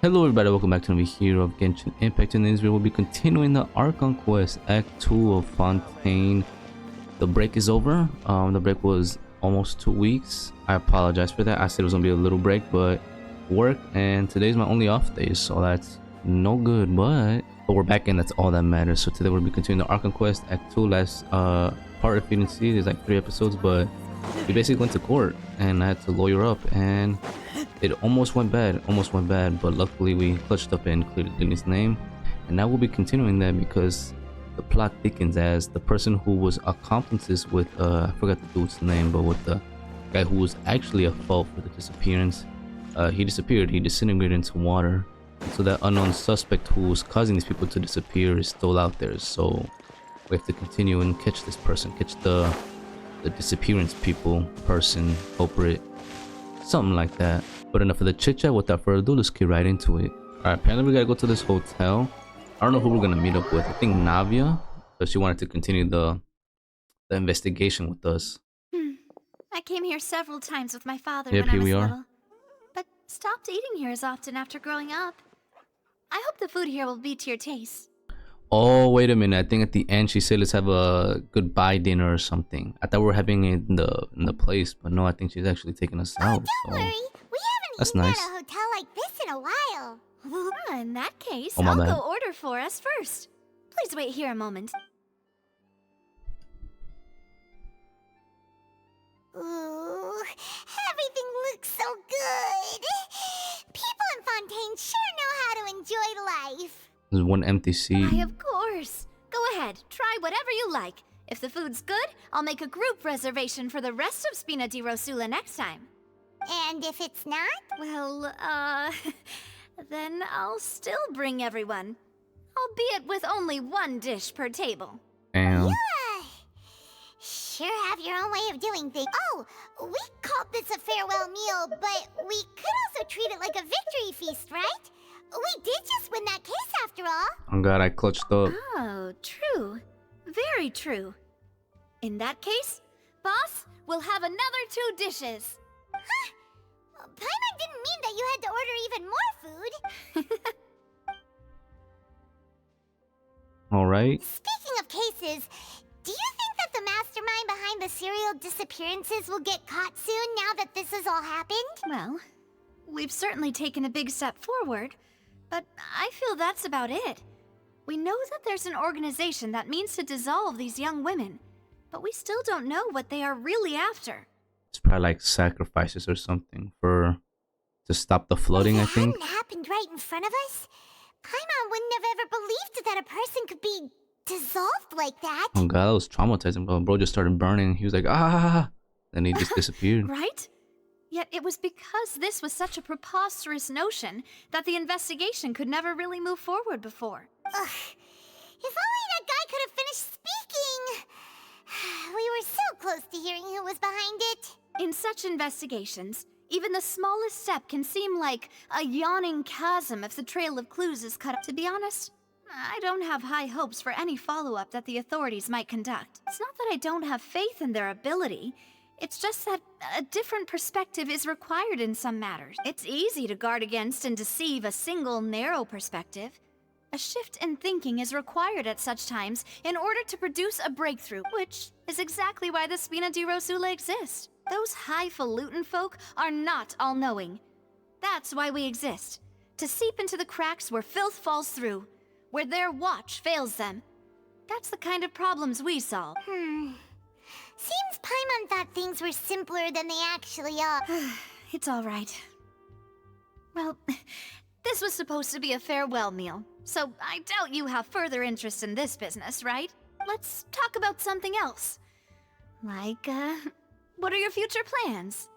Hello everybody, welcome back to Navia here of Genshin Impact. In this video, we'll be continuing the Archon Quest Act 2 of Fontaine. The break is over. The break was almost 2 weeks. I apologize for that. I said it was gonna be a little break, but work, and today's my only off day, so that's no good, but we're back and that's all that matters. So today we'll be continuing the Archon Quest Act 2. Last part, if you didn't see, there's like 3 episodes, but we basically went to court and I had to lawyer up, and it almost went bad, but luckily we clutched up and cleared Disney's name. And now we'll be continuing that because the plot thickens as the person who was accomplices with I forgot the dude's name, but with the guy who was actually a fault for the disappearance, he disappeared. He disintegrated into water. So that unknown suspect who was causing these people to disappear is still out there. So we have to continue and catch this person, catch the disappearance person, culprit, something like that. But enough of the chit chat. Without further ado, let's get right into it. Alright, apparently we gotta go to this hotel. I don't know who we're gonna meet up with. I think Navia, because she wanted to continue the investigation with us. I came here several times with my father Yep, when I here was we are. little, but stopped eating here as often after growing up. I hope the food here will be to your taste. Oh, wait a minute. I think at the end she said let's have a goodbye dinner or something. I thought we were having it in the place, but no, I think she's actually taking us out. Don't worry, we haven't that's eaten nice. at a hotel like this in a while. In that case, Oh, my I'll bad. go order for us first. Please wait here a moment. Ooh, everything looks so good. People in Fontaine sure know how to enjoy life. There's one empty seat. Why, of course. Go ahead, try whatever you like. If the food's good, I'll make a group reservation for the rest of Spina di Rosula next time. And if it's not? Well, then I'll still bring everyone. Albeit with only one dish per table. Damn. Yeah. Sure have your own way of doing things. Oh, we called this a farewell meal, but we could also treat it like a victory feast, right? We did just win that case after all. Oh god, I clutched up. Oh, true. Very true. In that case, boss, we'll have another 2 dishes. Huh? Paimon didn't mean that you had to order even more food. Alright. Speaking of cases, do you think that the mastermind behind the serial disappearances will get caught soon now that this has all happened? Well, we've certainly taken a big step forward, but I feel that's about it. We know that there's an organization that means to dissolve these young women, but we still don't know what they are really after. It's probably like sacrifices or something to stop the flooding, I think. If it hadn't happened right in front of us, Paimon wouldn't have ever believed that a person could be dissolved like that. Oh god, that was traumatizing, bro. Just started burning. He was like, ah, then he just disappeared. Right? Yet it was because this was such a preposterous notion that the investigation could never really move forward before. Ugh. If only that guy could have finished speaking. We were so close to hearing who was behind it. In such investigations, even the smallest step can seem like a yawning chasm if the trail of clues is cut. To be honest, I don't have high hopes for any follow-up that the authorities might conduct. It's not that I don't have faith in their ability. It's just that a different perspective is required in some matters. It's easy to guard against and deceive a single narrow perspective. A shift in thinking is required at such times in order to produce a breakthrough, which is exactly why the Spina di Rosula exists. Those highfalutin folk are not all-knowing. That's why we exist. To seep into the cracks where filth falls through, where their watch fails them. That's the kind of problems we solve. Seems Paimon thought things were simpler than they actually are. It's all right. Well, this was supposed to be a farewell meal, so I doubt you have further interest in this business, right? Let's talk about something else. Like, what are your future plans?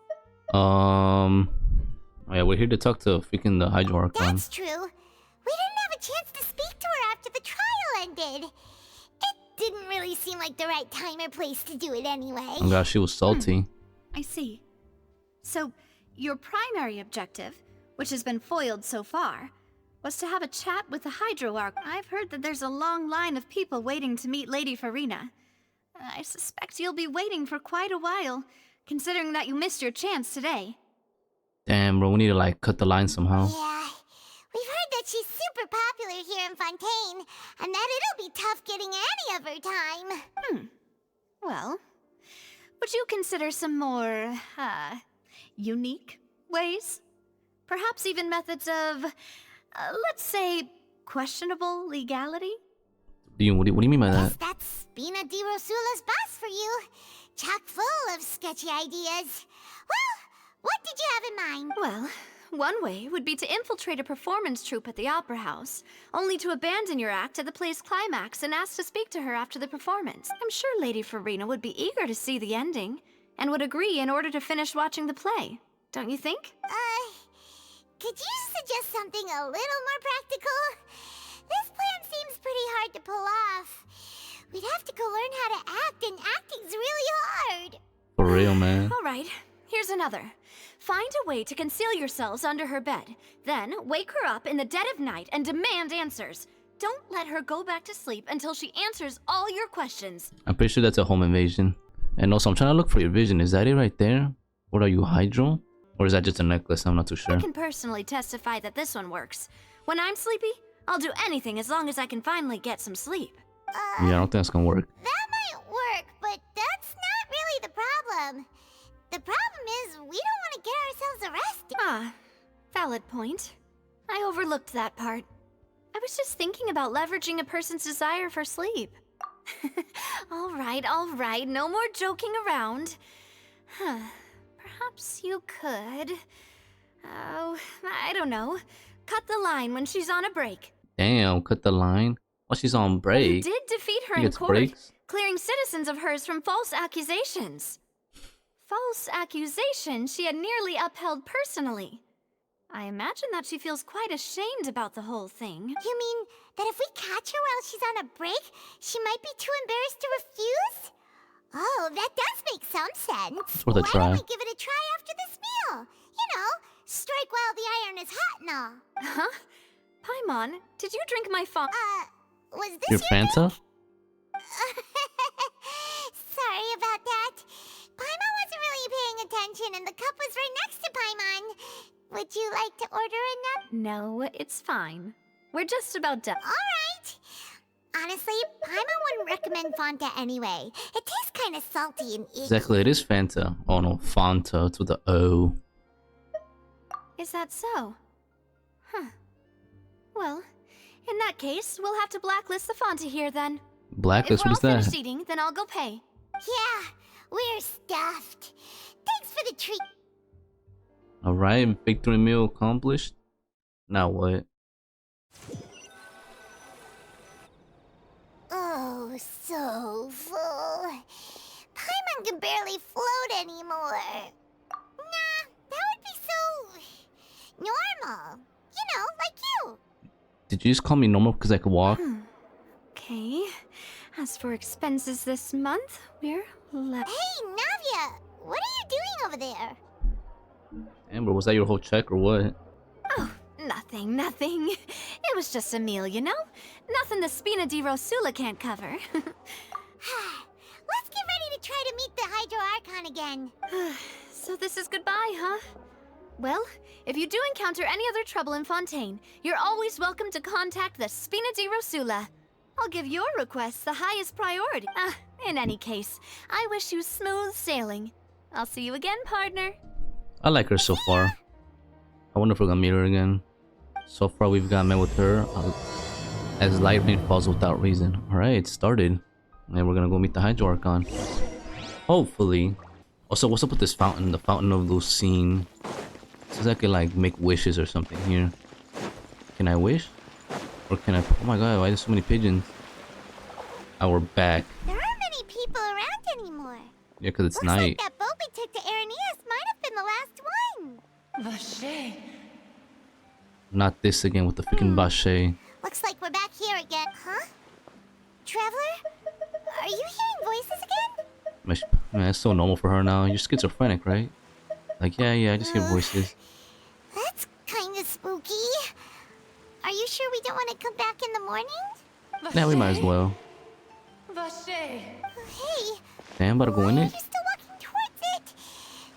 Oh yeah, we're here to talk to freaking the Hydro Archon. That's true. We didn't have a chance to speak to her after the trial ended. It didn't really seem like the right time or place to do it anyway. Oh god, she was salty. I see. So, your primary objective, which has been foiled so far, was to have a chat with the Hydro Archon. I've heard that there's a long line of people waiting to meet Lady Farina. I suspect you'll be waiting for quite a while, considering that you missed your chance today. Damn, bro, we need to like cut the line somehow. Yeah, we that she's super popular here in Fontaine, and that it'll be tough getting any of her time. Well, would you consider some more, unique ways? Perhaps even methods of, let's say, questionable legality? What do you mean by Guess that? that's Spina di Rosula's boss for you. Chock full of sketchy ideas. Well, what did you have in mind? Well, one way would be to infiltrate a performance troupe at the Opera House, only to abandon your act at the play's climax and ask to speak to her after the performance. I'm sure Lady Farina would be eager to see the ending, and would agree in order to finish watching the play. Don't you think? Could you suggest something a little more practical? This plan seems pretty hard to pull off. We'd have to go learn how to act, and acting's really hard. For real, man. All right, here's another. Find a way to conceal yourselves under her bed. Then wake her up in the dead of night and demand answers. Don't let her go back to sleep until she answers all your questions. I'm pretty sure that's a home invasion. And also, I'm trying to look for your vision. Is that it right there? What are you, Hydro? Or is that just a necklace? I'm not too sure. I can personally testify that this one works. When I'm sleepy, I'll do anything as long as I can finally get some sleep. Yeah, I don't think that's gonna work. That might work, but that's not really the problem. The problem is we don't want to get ourselves arrested. Ah, valid point. I overlooked that part. I was just thinking about leveraging a person's desire for sleep. All right, no more joking around. Perhaps you could... Oh, I don't know. Cut the line when she's on a break. Damn, cut the line. Oh, she's on You break. did defeat her She in gets court, breaks? clearing citizens of hers from false accusations. False accusations she had nearly upheld personally. I imagine that she feels quite ashamed about the whole thing. You mean that if we catch her while she's on a break, she might be too embarrassed to refuse? Oh, that does make some sense. Worth a Why try. don't we give it a try after this meal? You know, strike while the iron is hot and all. Huh? Paimon, did you drink my Was this Your Fanta? Sorry about that. Paimon wasn't really paying attention and the cup was right next to Paimon. Would you like to order another? No, it's fine. We're just about done. Alright. Honestly, Paimon wouldn't recommend Fanta anyway. It tastes kind of salty and icky. Exactly, it is Fanta. Oh no, Fanta to the O. Is that so? Huh. Well, in that case, we'll have to blacklist the Fanta here then. Blacklist, If we're what all is that? finished eating, then I'll go pay. Yeah, we're stuffed. Thanks for the treat. Alright, victory meal accomplished. Now what? Oh, so full. Paimon can barely float anymore. Nah, that would be so... normal. You know, like you. Did you just call me normal because I could walk? Okay. As for expenses this month, we're left. Hey, Navia, what are you doing over there? Amber, was that your whole check or what? Oh, nothing. It was just a meal, you know? Nothing the Spina di Rosula can't cover. Let's get ready to try to meet the Hydro Archon again. So this is goodbye, huh? Well, if you do encounter any other trouble in Fontaine, you're always welcome to contact the Spina di Rosula. I'll give your requests the highest priority. In any case, I wish you smooth sailing. I'll see you again, partner. I like her so far. I wonder if we're gonna meet her again. So far we've got met with her as light rain falls without reason. Alright, it started. And we're gonna go meet the Hydro Archon. Hopefully. Also, what's up with this fountain? The fountain of Lucine. It says I can like make wishes or something here. Can I wish? Or can I... Oh my god, why are there so many pigeons? Oh, we're back. There aren't many people around anymore. Yeah, because it's Looks night. like that boat we took to Araneas might have been the last one. Vache. Not this again with the freaking Bache. Looks like we're back here again, huh? Traveler? Are you hearing voices again? Man, it's so normal for her now. You're schizophrenic, right? Like, yeah, I just hear voices. That's kind of spooky. Are you sure we don't want to come back in the morning? Yeah, we might as well. Vache. Hey, Damn, about to go in why are it. you still walking towards it?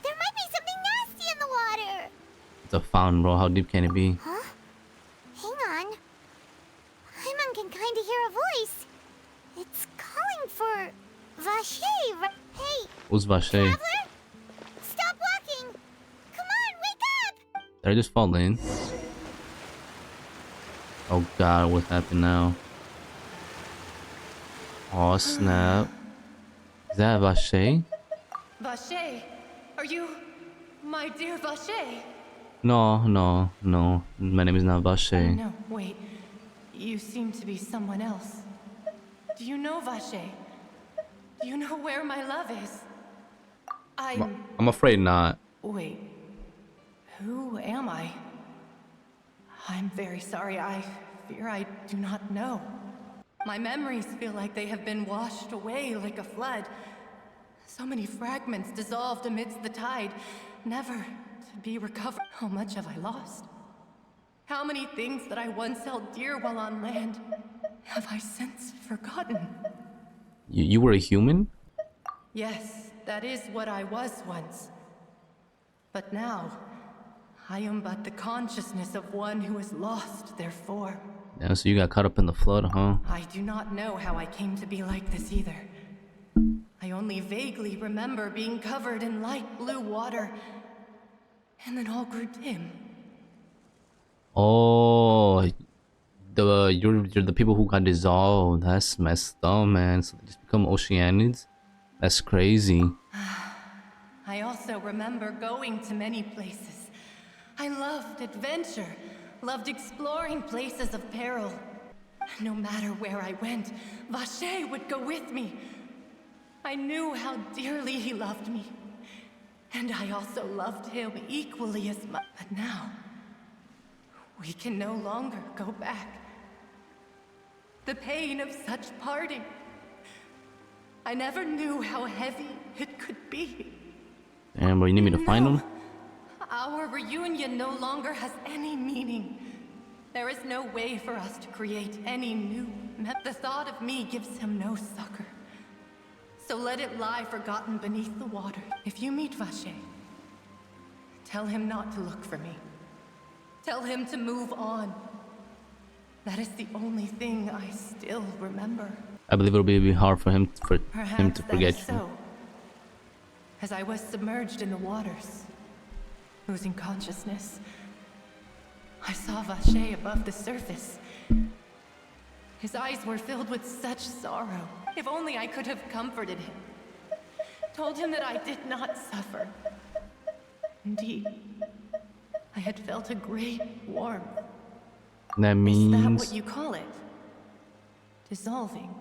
There might be something nasty in the water. It's a fountain, bro. How deep can it be? Huh? Hang Paimon. Paimon can kinda hear a voice. It's calling for Vache. Hey, Who's Vache? traveler? Stop walking! Come on, wake up! Did I just fall in? Oh god, what happened now? Oh snap. Is that Vache? Vache, are you my dear Vache? No, no, no. My name is not Vache. No, wait. You seem to be someone else. Do you know Vache? Do you know where my love is? I'm afraid not. Wait. Who am I? I'm very sorry. I fear I do not know. My memories feel like they have been washed away like a flood. So many fragments dissolved amidst the tide, never to be recovered. How much have I lost? How many things that I once held dear while on land have I since forgotten? You were a human? Yes, that is what I was once. But now, I am but the consciousness of one who is lost, therefore. Yeah, so you got caught up in the flood, huh? I do not know how I came to be like this either. I only vaguely remember being covered in light blue water, and then all grew dim. Oh, you're the people who got dissolved. That's messed up, man. So they just become oceanids. That's crazy. I also remember going to many places. I loved adventure, loved exploring places of peril. No matter where I went, Vache would go with me. I knew how dearly he loved me. And I also loved him equally as much. But now, we can no longer go back. The pain of such parting. I never knew how heavy it could be. Damn, bro, you need me to find them? Our reunion no longer has any meaning. There is no way for us to create any new. The thought of me gives him no succor. So let it lie forgotten beneath the water. If you meet Vache, tell him not to look for me. Tell him to move on. That is the only thing I still remember. I believe it'll be hard for him to Perhaps forget that is you. so. As I was submerged in the waters, losing consciousness, I saw Vache above the surface. His eyes were filled with such sorrow. If only I could have comforted him. Told him that I did not suffer. Indeed, I had felt a great warmth. That Is that means what you call it? Dissolving.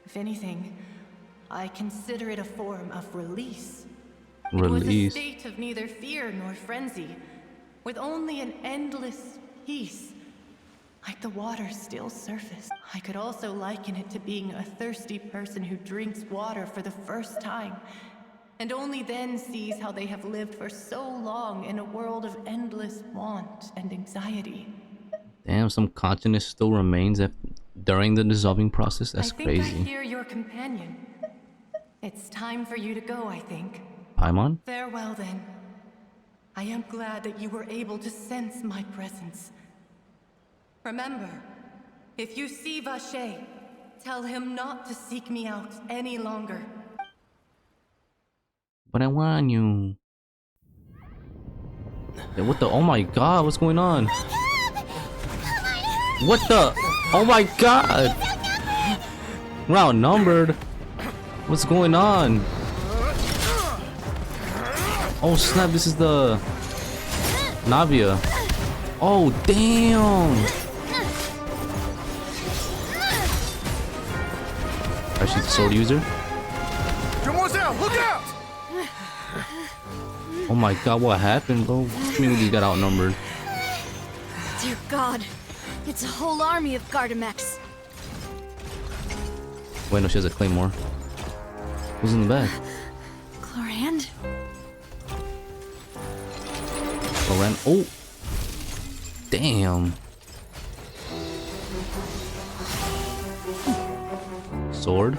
If anything, I consider it a form of release. It was a release. state of neither fear nor frenzy, with only an endless peace, like the water's still surface. I could also liken it to being a thirsty person who drinks water for the first time, and only then sees how they have lived for so long in a world of endless want and anxiety. Damn, some consciousness still remains during the dissolving process. That's I think crazy. I hear your companion. It's time for you to go, I think. Paimon? Farewell, then. I am glad that you were able to sense my presence. Remember, if you see Vache, tell him not to seek me out any longer. But I want you. Yeah, what the? Oh my god, what's going on? What the? Oh my god! We're outnumbered. What's going on? Oh snap, this is the Navia. Oh damn! Oh, she's a sword user? Look out! Oh my god, what happened, bro? What do you mean we got outnumbered? Dear God, it's a whole army of Gardamex. Wait, no, she has a claymore. Who's in the back? Chlorand? Loren. Oh! Damn. Sword?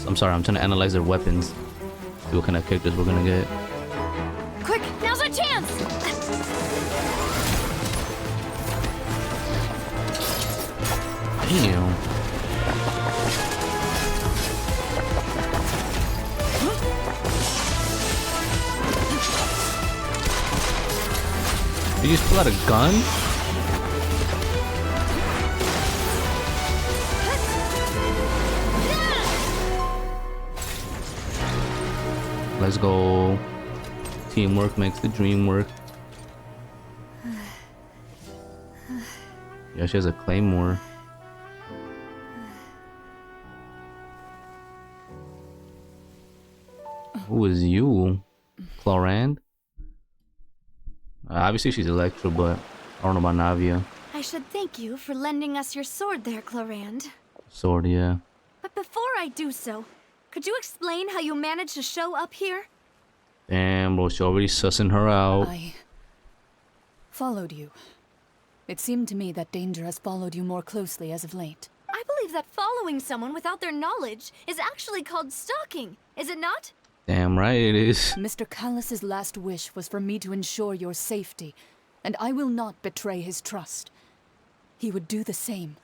I'm sorry, I'm trying to analyze their weapons. See what kind of characters we're gonna get. Quick, now's our chance! Damn. Did you just pull out a gun? Let's go. Teamwork makes the dream work. Yeah, she has a claymore. Who is you? Clorand? Obviously she's Electro, but I don't know about Navia. I should thank you for lending us your sword there, Clorand. Sword, yeah. But before I do so, could you explain how you managed to show up here? Damn, bro, she already sussing her out. I followed you. It seemed to me that danger has followed you more closely as of late. I believe that following someone without their knowledge is actually called stalking, is it not? Damn right it is. Mr. Callus's last wish was for me to ensure your safety, and I will not betray his trust. He would do the same,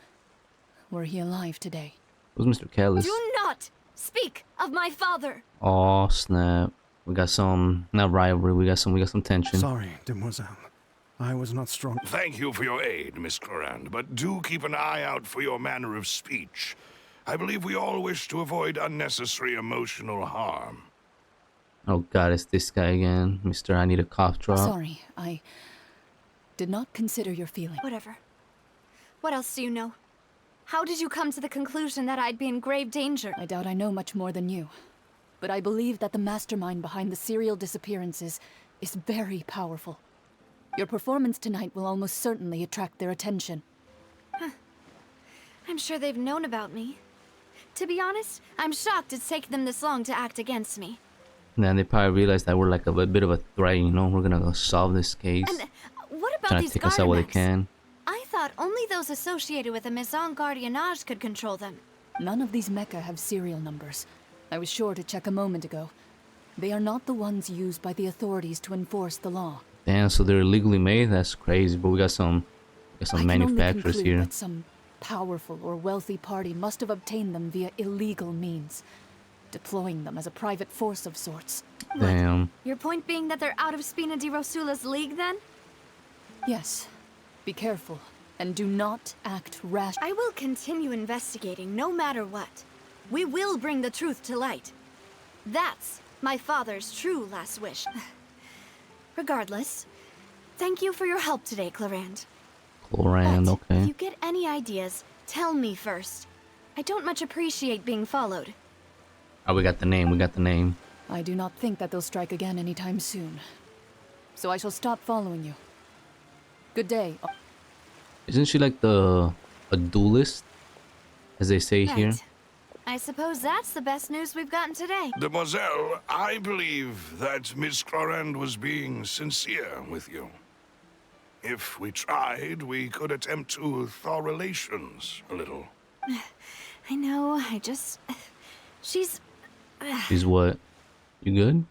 were he alive today. Who's Mr. Callus? Do not speak of my father! Oh snap. We got some, not rivalry, we got some tension. Sorry, demoiselle. I was not strong. Thank you for your aid, Miss Clorand, but do keep an eye out for your manner of speech. I believe we all wish to avoid unnecessary emotional harm. Oh god, it's this guy again. Mr. I need a cough drop. Sorry, I did not consider your feelings. Whatever. What else do you know? How did you come to the conclusion that I'd be in grave danger? I doubt I know much more than you, but I believe that the mastermind behind the serial disappearances is very powerful. Your performance tonight will almost certainly attract their attention. I'm sure they've known about me. To be honest, I'm shocked it's taken them this long to act against me. Then they probably realized that we're like a bit of a threat, you know? We're gonna go solve this case. And what about Trying these to take us out while they Gardamex? can. I thought only those associated with the Maison Gardiennage could control them. None of these mecha have serial numbers. I was sure to check a moment ago. They are not the ones used by the authorities to enforce the law. Damn, so they're illegally made? That's crazy, but we got some I can only manufacturers conclude here. that some powerful or wealthy party must have obtained them via illegal means, deploying them as a private force of sorts. Damn. Your point being that they're out of Spina di Rosula's league, then? Yes. Be careful, and do not act rash. I will continue investigating no matter what. We will bring the truth to light. That's my father's true last wish. Regardless, thank you for your help today, Clorand. Clorand, But okay. if you get any ideas, tell me first. I don't much appreciate being followed. Oh, we got the name. I do not think that they'll strike again anytime soon. So I shall stop following you. Good day. Isn't she like a duelist? As they say here. Right. I suppose that's the best news we've gotten today. Demoiselle, I believe that Miss Clorand was being sincere with you. If we tried, we could attempt to thaw relations a little. I know, she's... She's what? You good?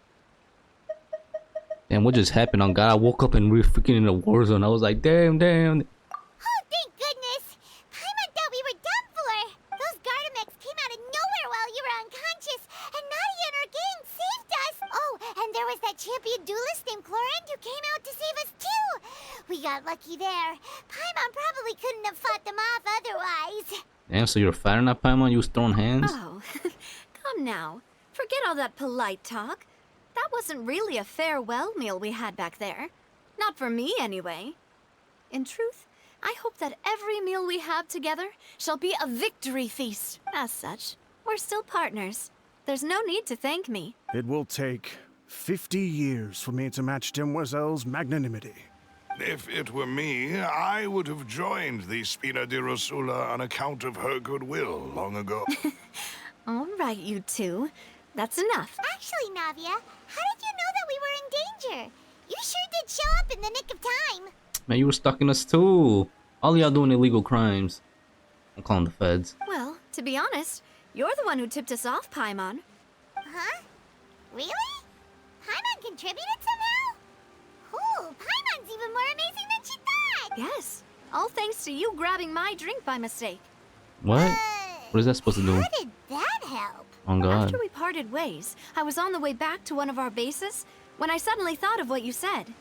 Damn, what just happened on God? I woke up and we were freaking in a war zone. I was like, damn. Oh, thank goodness! Paimon thought we were done for! Those Gardamex came out of nowhere while you were unconscious, and Nadia and her gang saved us! Oh, and there was that champion duelist named Clorand who came out to save us too! We got lucky there. Paimon probably couldn't have fought them off otherwise. Damn, so you're fighting that Paimon? You was throwing hands? Oh, come now. Forget all that polite talk. That wasn't really a farewell meal we had back there. Not for me, anyway. In truth, I hope that every meal we have together shall be a victory feast. As such, we're still partners. There's no need to thank me. It will take 50 years for me to match Demoiselle's magnanimity. If it were me, I would have joined the Spina di Rosula on account of her goodwill long ago. All right, you two. That's enough. Actually, Navia, how did you know that we were in danger? You sure did show up in the nick of time. Man, you were stalking us too. All y'all doing illegal crimes. I'm calling the feds. Well, to be honest, you're the one who tipped us off, Paimon. Huh? Really? Paimon contributed somehow? Ooh, Paimon's even more amazing than she thought! Yes, all thanks to you grabbing my drink by mistake. What? What is that supposed to do? How did that help? Oh god. After we parted ways, I was on the way back to one of our bases when I suddenly thought of what you said.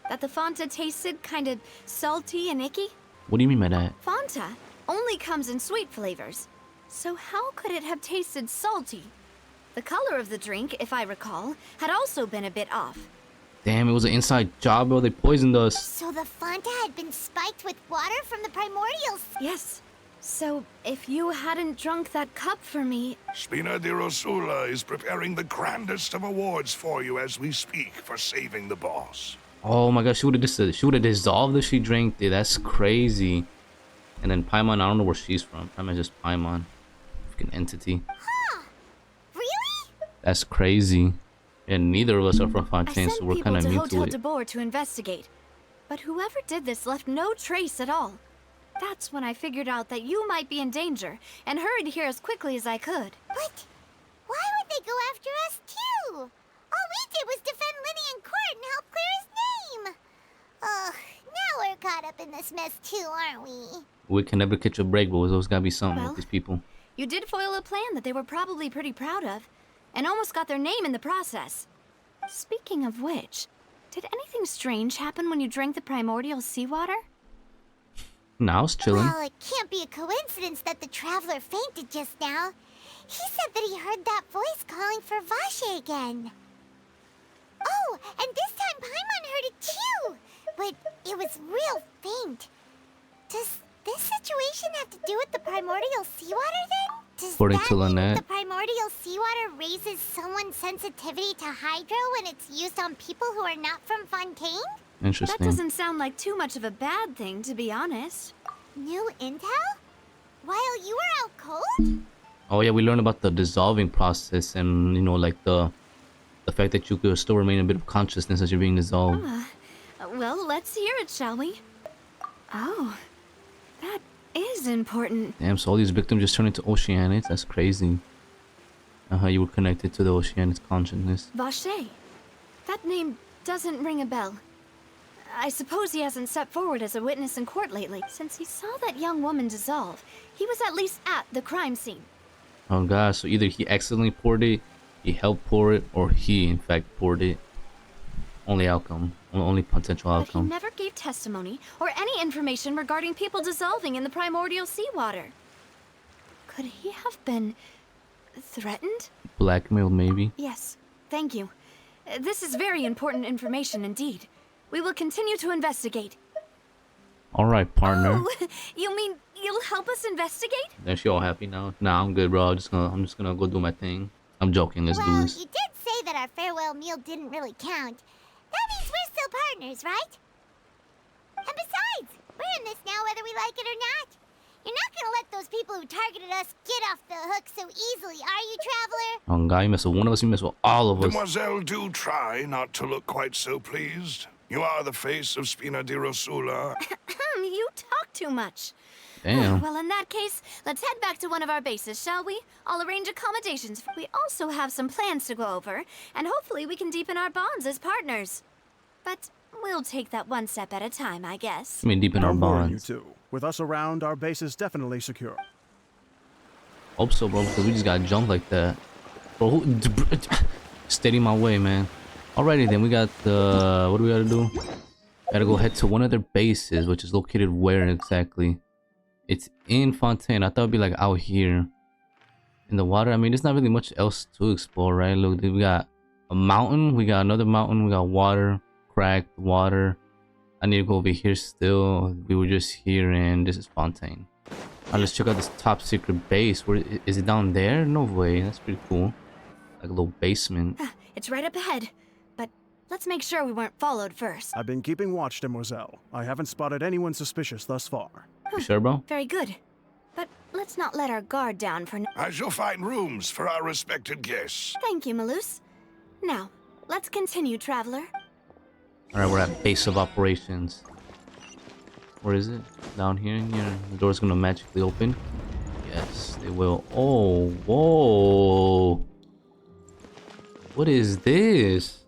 That the Fanta tasted kind of salty and icky. What do you mean by that? Fanta only comes in sweet flavors. So how could it have tasted salty? The color of the drink, if I recall, had also been a bit off. Damn, it was an inside job, bro. They poisoned us. So the Fanta had been spiked with water from the primordials. Yes. So if you hadn't drunk that cup for me... Spina di Rosula is preparing the grandest of awards for you as we speak for saving the boss. Oh my gosh, she would have dissolved if she drank it. That's crazy. And then Paimon, I don't know where she's from. Paimon's just Paimon. Freaking entity. Huh. Really? That's crazy. And neither of us are from Fontaine, so we're kind of I new sent to people it. to Hotel de Boer to investigate. But whoever did this left no trace at all. That's when I figured out that you might be in danger and hurried here as quickly as I could. But why would they go after us too? All we did was defend Linny in court and help clear his name. Ugh, now we're caught up in this mess too, aren't we? We can never catch a break, but there's always gotta be something Well, with these people. You did foil a plan that they were probably pretty proud of, and almost got their name in the process. Speaking of which, did anything strange happen when you drank the primordial seawater? Nah, I was chilling. Well, it can't be a coincidence that the traveler fainted just now. He said that he heard that voice calling for Vache again. Oh, and this time Paimon heard it too, but it was real faint. Does this situation have to do with the primordial seawater then? Does According that to mean Lynette. the primordial seawater raises someone's sensitivity to hydro when it's used on people who are not from Fontaine? That Interesting. doesn't sound like too much of a bad thing, to be honest. New intel? While you were out cold? Oh yeah, we learned about the dissolving process and, you know, like the fact that you could still remain a bit of consciousness as you're being dissolved. Well, let's hear it, shall we? Oh, that is important. Damn, so all these victims just turned into Oceanics? That's crazy. You were connected to the Oceanics consciousness. Vache. That name doesn't ring a bell. I suppose he hasn't stepped forward as a witness in court lately. Since he saw that young woman dissolve, he was at least at the crime scene. Oh god, so either he accidentally poured it, he helped pour it, or he in fact poured it. Only outcome. Only potential But he outcome. never gave testimony or any information regarding people dissolving in the primordial seawater. Could he have been threatened? Blackmailed, maybe. Yes, thank you. This is very important information indeed. We will continue to investigate. Alright, partner. Oh, you mean you'll help us investigate? Is she all happy now? Nah, I'm good, bro. I'm just gonna go do my thing. I'm joking. Let's do Well, this. you did say that our farewell meal didn't really count. That means we're still partners, right? And besides, we're in this now whether we like it or not. You're not gonna let those people who targeted us get off the hook so easily, are you, Traveler? Oh god, you mess with one of us, you mess with all of us. Mademoiselle, do try not to look quite so pleased. You are the face of Spina di Rosula. You talk too much. Damn. Well, in that case, let's head back to one of our bases, shall we? I'll arrange accommodations. We also have some plans to go over, and hopefully we can deepen our bonds as partners. But we'll take that one step at a time, I guess. I mean, deep in our Don't worry, you bonds. two. With us around, our base is definitely secure. Hope so, bro, because we just got jumped like that. Bro, steady my way, man. Alrighty then, we got the... What do we gotta do? Gotta go head to one of their bases, which is located where exactly? It's in Fontaine. I thought it'd be like out here in the water. I mean, there's not really much else to explore, right? Look, we got a mountain, we got another mountain, we got water, cracked water. I need to go over here still. We were just here and this is Fontaine. Alright, let's check out this top secret base. Where is it? Down there? No way. That's pretty cool. Like a little basement. It's right up ahead, but let's make sure we weren't followed first. I've been keeping watch, Demoiselle. I haven't spotted anyone suspicious thus far. You sure, bro? Very good. But let's not let our guard down for I shall find rooms for our respected guests. Thank you, Malus. Now, let's continue, Traveler. Alright, we're at base of operations. Where is it? Down here? Yeah. The door's gonna magically open. Yes, they will. Oh, whoa. What is this?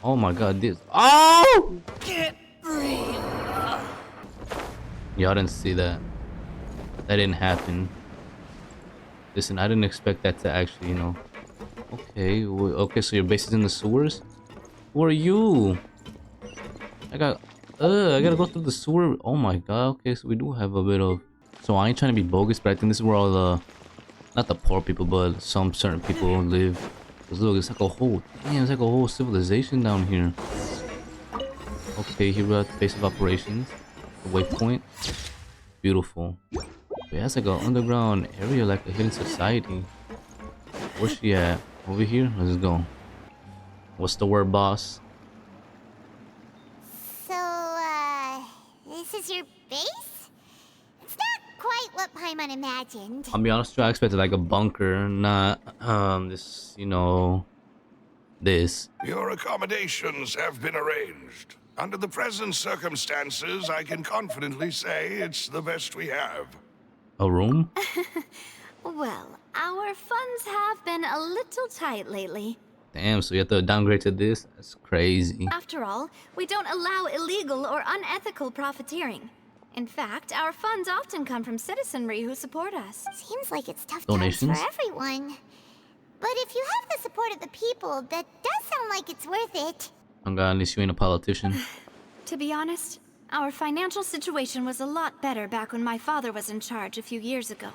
Oh my god, this. Oh! Can't breathe. Y'all didn't see that. That didn't happen. Listen, I didn't expect that to actually, you know. Okay, okay, so your base is in the sewers? Who are you? I gotta go through the sewer. Oh my god, okay, so we do have a bit of... So I ain't trying to be bogus, but I think this is where all the... Not the poor people, but some certain people live. Cause look, it's like a whole... Damn, it's like a whole civilization down here. Okay, here we're at the base of operations. The waypoint. Beautiful. Yeah, it's like an underground area, like a hidden society. Where's she at? Over here? Let's go. What's the word, boss? So, this is your base? It's not quite what Paimon imagined. I'll be honest with you, I expected like a bunker, not, this, you know, this. Your accommodations have been arranged. Under the present circumstances, I can confidently say it's the best we have. A room? Well, our funds have been a little tight lately. Damn, so you have to downgrade to this? That's crazy. After all, we don't allow illegal or unethical profiteering. In fact, our funds often come from citizenry who support us. Seems like it's tough Donations? times for everyone. But if you have the support of the people, that does sound like it's worth it. Oh god, at least you ain't a politician. To be honest, our financial situation was a lot better back when my father was in charge a few years ago.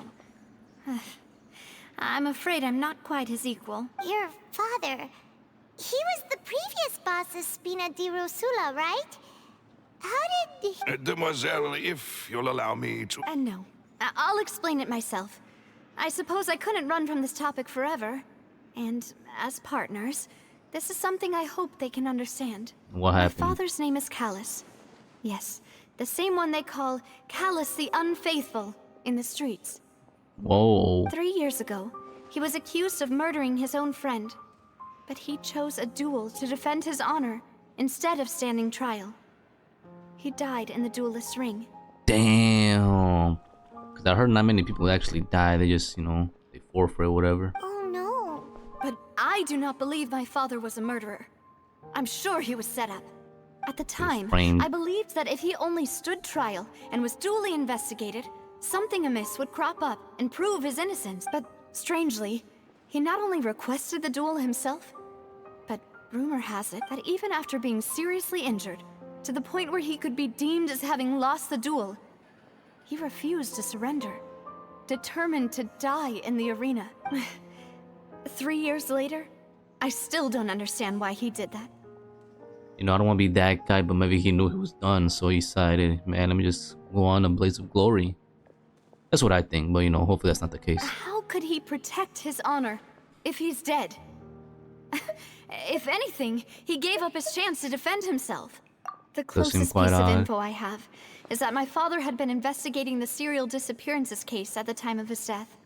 I'm afraid I'm not quite his equal. Your father... He was the previous boss of Spina di Rosula, right? How did... Demoiselle, if you'll allow me to... No. I'll explain it myself. I suppose I couldn't run from this topic forever. And as partners, this is something I hope they can understand. What happened? My father's name is Callus. Yes, the same one they call Callus the Unfaithful in the streets. Whoa. 3 years ago, he was accused of murdering his own friend. But he chose a duel to defend his honor instead of standing trial. He died in the duelist's ring. Damn. Because I heard not many people actually die. They just, you know, they forfeit or whatever. Oh no. But I do not believe my father was a murderer. I'm sure he was set up. At the time, framed. I believed that if he only stood trial and was duly investigated, something amiss would crop up and prove his innocence. But strangely, he not only requested the duel himself, but rumor has it that even after being seriously injured, to the point where he could be deemed as having lost the duel, he refused to surrender, determined to die in the arena. 3 years later, I still don't understand why he did that. You know, I don't want to be that guy, but maybe he knew he was done, so he decided, man, let me just go on a blaze of glory. That's what I think, but you know, hopefully that's not the case. How could he protect his honor if he's dead? If anything, he gave up his chance to defend himself. The closest piece of info I have is that my father had been investigating the serial disappearances case at the time of his death.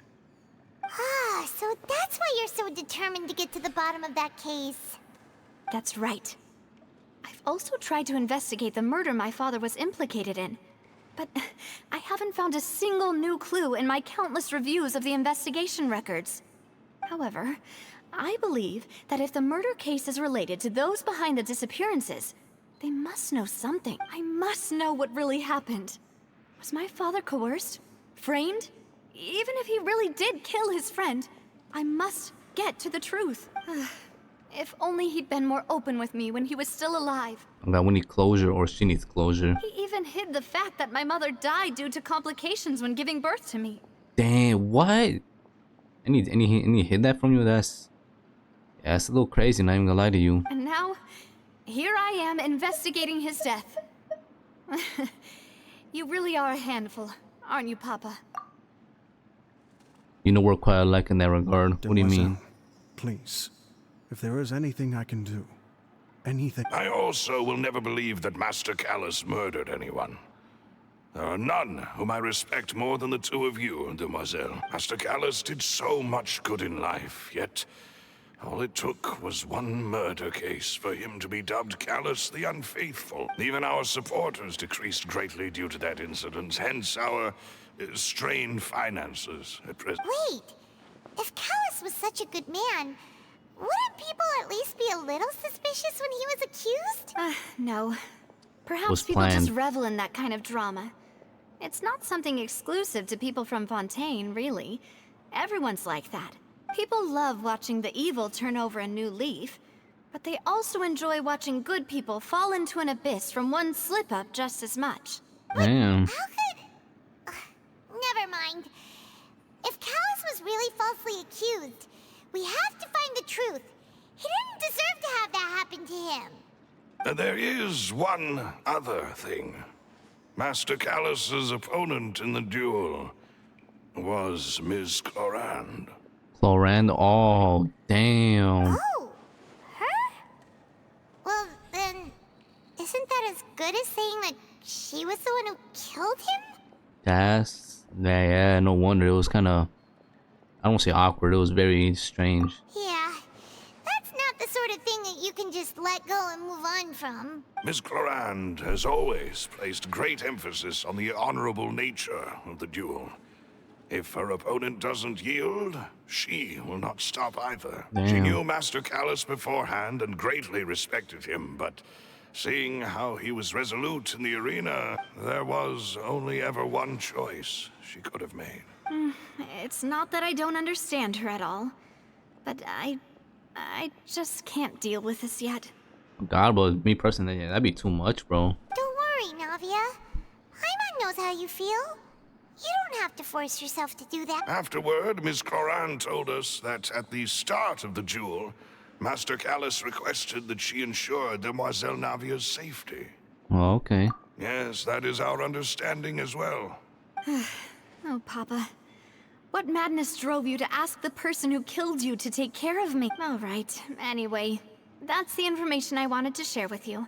Ah, so that's why you're so determined to get to the bottom of that case. That's right. I've also tried to investigate the murder my father was implicated in, but I haven't found a single new clue in my countless reviews of the investigation records. However, I believe that if the murder case is related to those behind the disappearances, they must know something. I must know what really happened. Was my father coerced? Framed? Even if he really did kill his friend, I must get to the truth. If only he'd been more open with me when he was still alive. God, we need closure, or she needs closure. He even hid the fact that my mother died due to complications when giving birth to me. Damn, what? Any hid that from you? That's a little crazy, not even gonna lie to you. And now, here I am investigating his death. You really are a handful, aren't you, Papa? You know, we're quite alike in that regard. What do you mean? Please, if there is anything I can do, anything... I also will never believe that Master Callus murdered anyone. There are none whom I respect more than the two of you, Demoiselle. Master Callus did so much good in life, yet all it took was one murder case for him to be dubbed Callus the Unfaithful. Even our supporters decreased greatly due to that incident, hence our strained finances at present. Wait, if Callus was such a good man, wouldn't people at least be a little suspicious when he was accused? No. Was Perhaps people planned. just revel in that kind of drama. It's not something exclusive to people from Fontaine, really. Everyone's like that. People love watching the evil turn over a new leaf, but they also enjoy watching good people fall into an abyss from one slip-up just as much. Damn. How could... never mind. If Callus was really falsely accused, we have to find the truth. He didn't deserve to have that happen to him. There is one other thing. Master Callus's opponent in the duel was Ms. Clorand. Clorand? Oh, damn. Oh, her? Well, then, isn't that as good as saying that she was the one who killed him? Yeah, no wonder. It was kind of, I don't want to say awkward. It was very strange. Yeah, that's not the sort of thing that you can just let go and move on from. Ms. Clorand has always placed great emphasis on the honorable nature of the duel. If her opponent doesn't yield, she will not stop either. She Damn. knew Master Callus beforehand and greatly respected him, but seeing how he was resolute in the arena, there was only ever one choice she could have made. It's not that I don't understand her at all, but I just can't deal with this yet. God, but me personally, yeah, that'd be too much, bro. Don't worry, Navia. Paimon knows how you feel. You don't have to force yourself to do that. Afterward, Ms. Clorand told us that at the start of the duel, Master Callus requested that she ensure Demoiselle Navia's safety. Oh, okay. Yes, that is our understanding as well. Oh, Papa. What madness drove you to ask the person who killed you to take care of me? All right. Anyway, that's the information I wanted to share with you.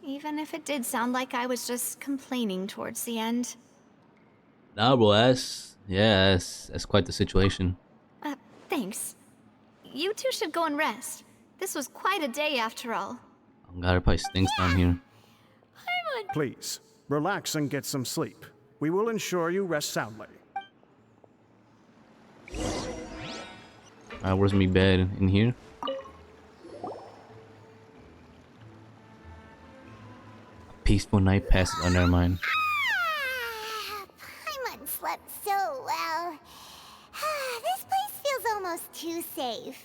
Even if it did sound like I was just complaining towards the end. Nah, bro, that's quite the situation. Thanks. You two should go and rest. This was quite a day after all. Oh, God, it probably stinks down here. Please, relax and get some sleep. We will ensure you rest soundly. Alright, where's my bed? In here? Peaceful night passes. Oh, never mind. Paimon slept so well. This place feels almost too safe.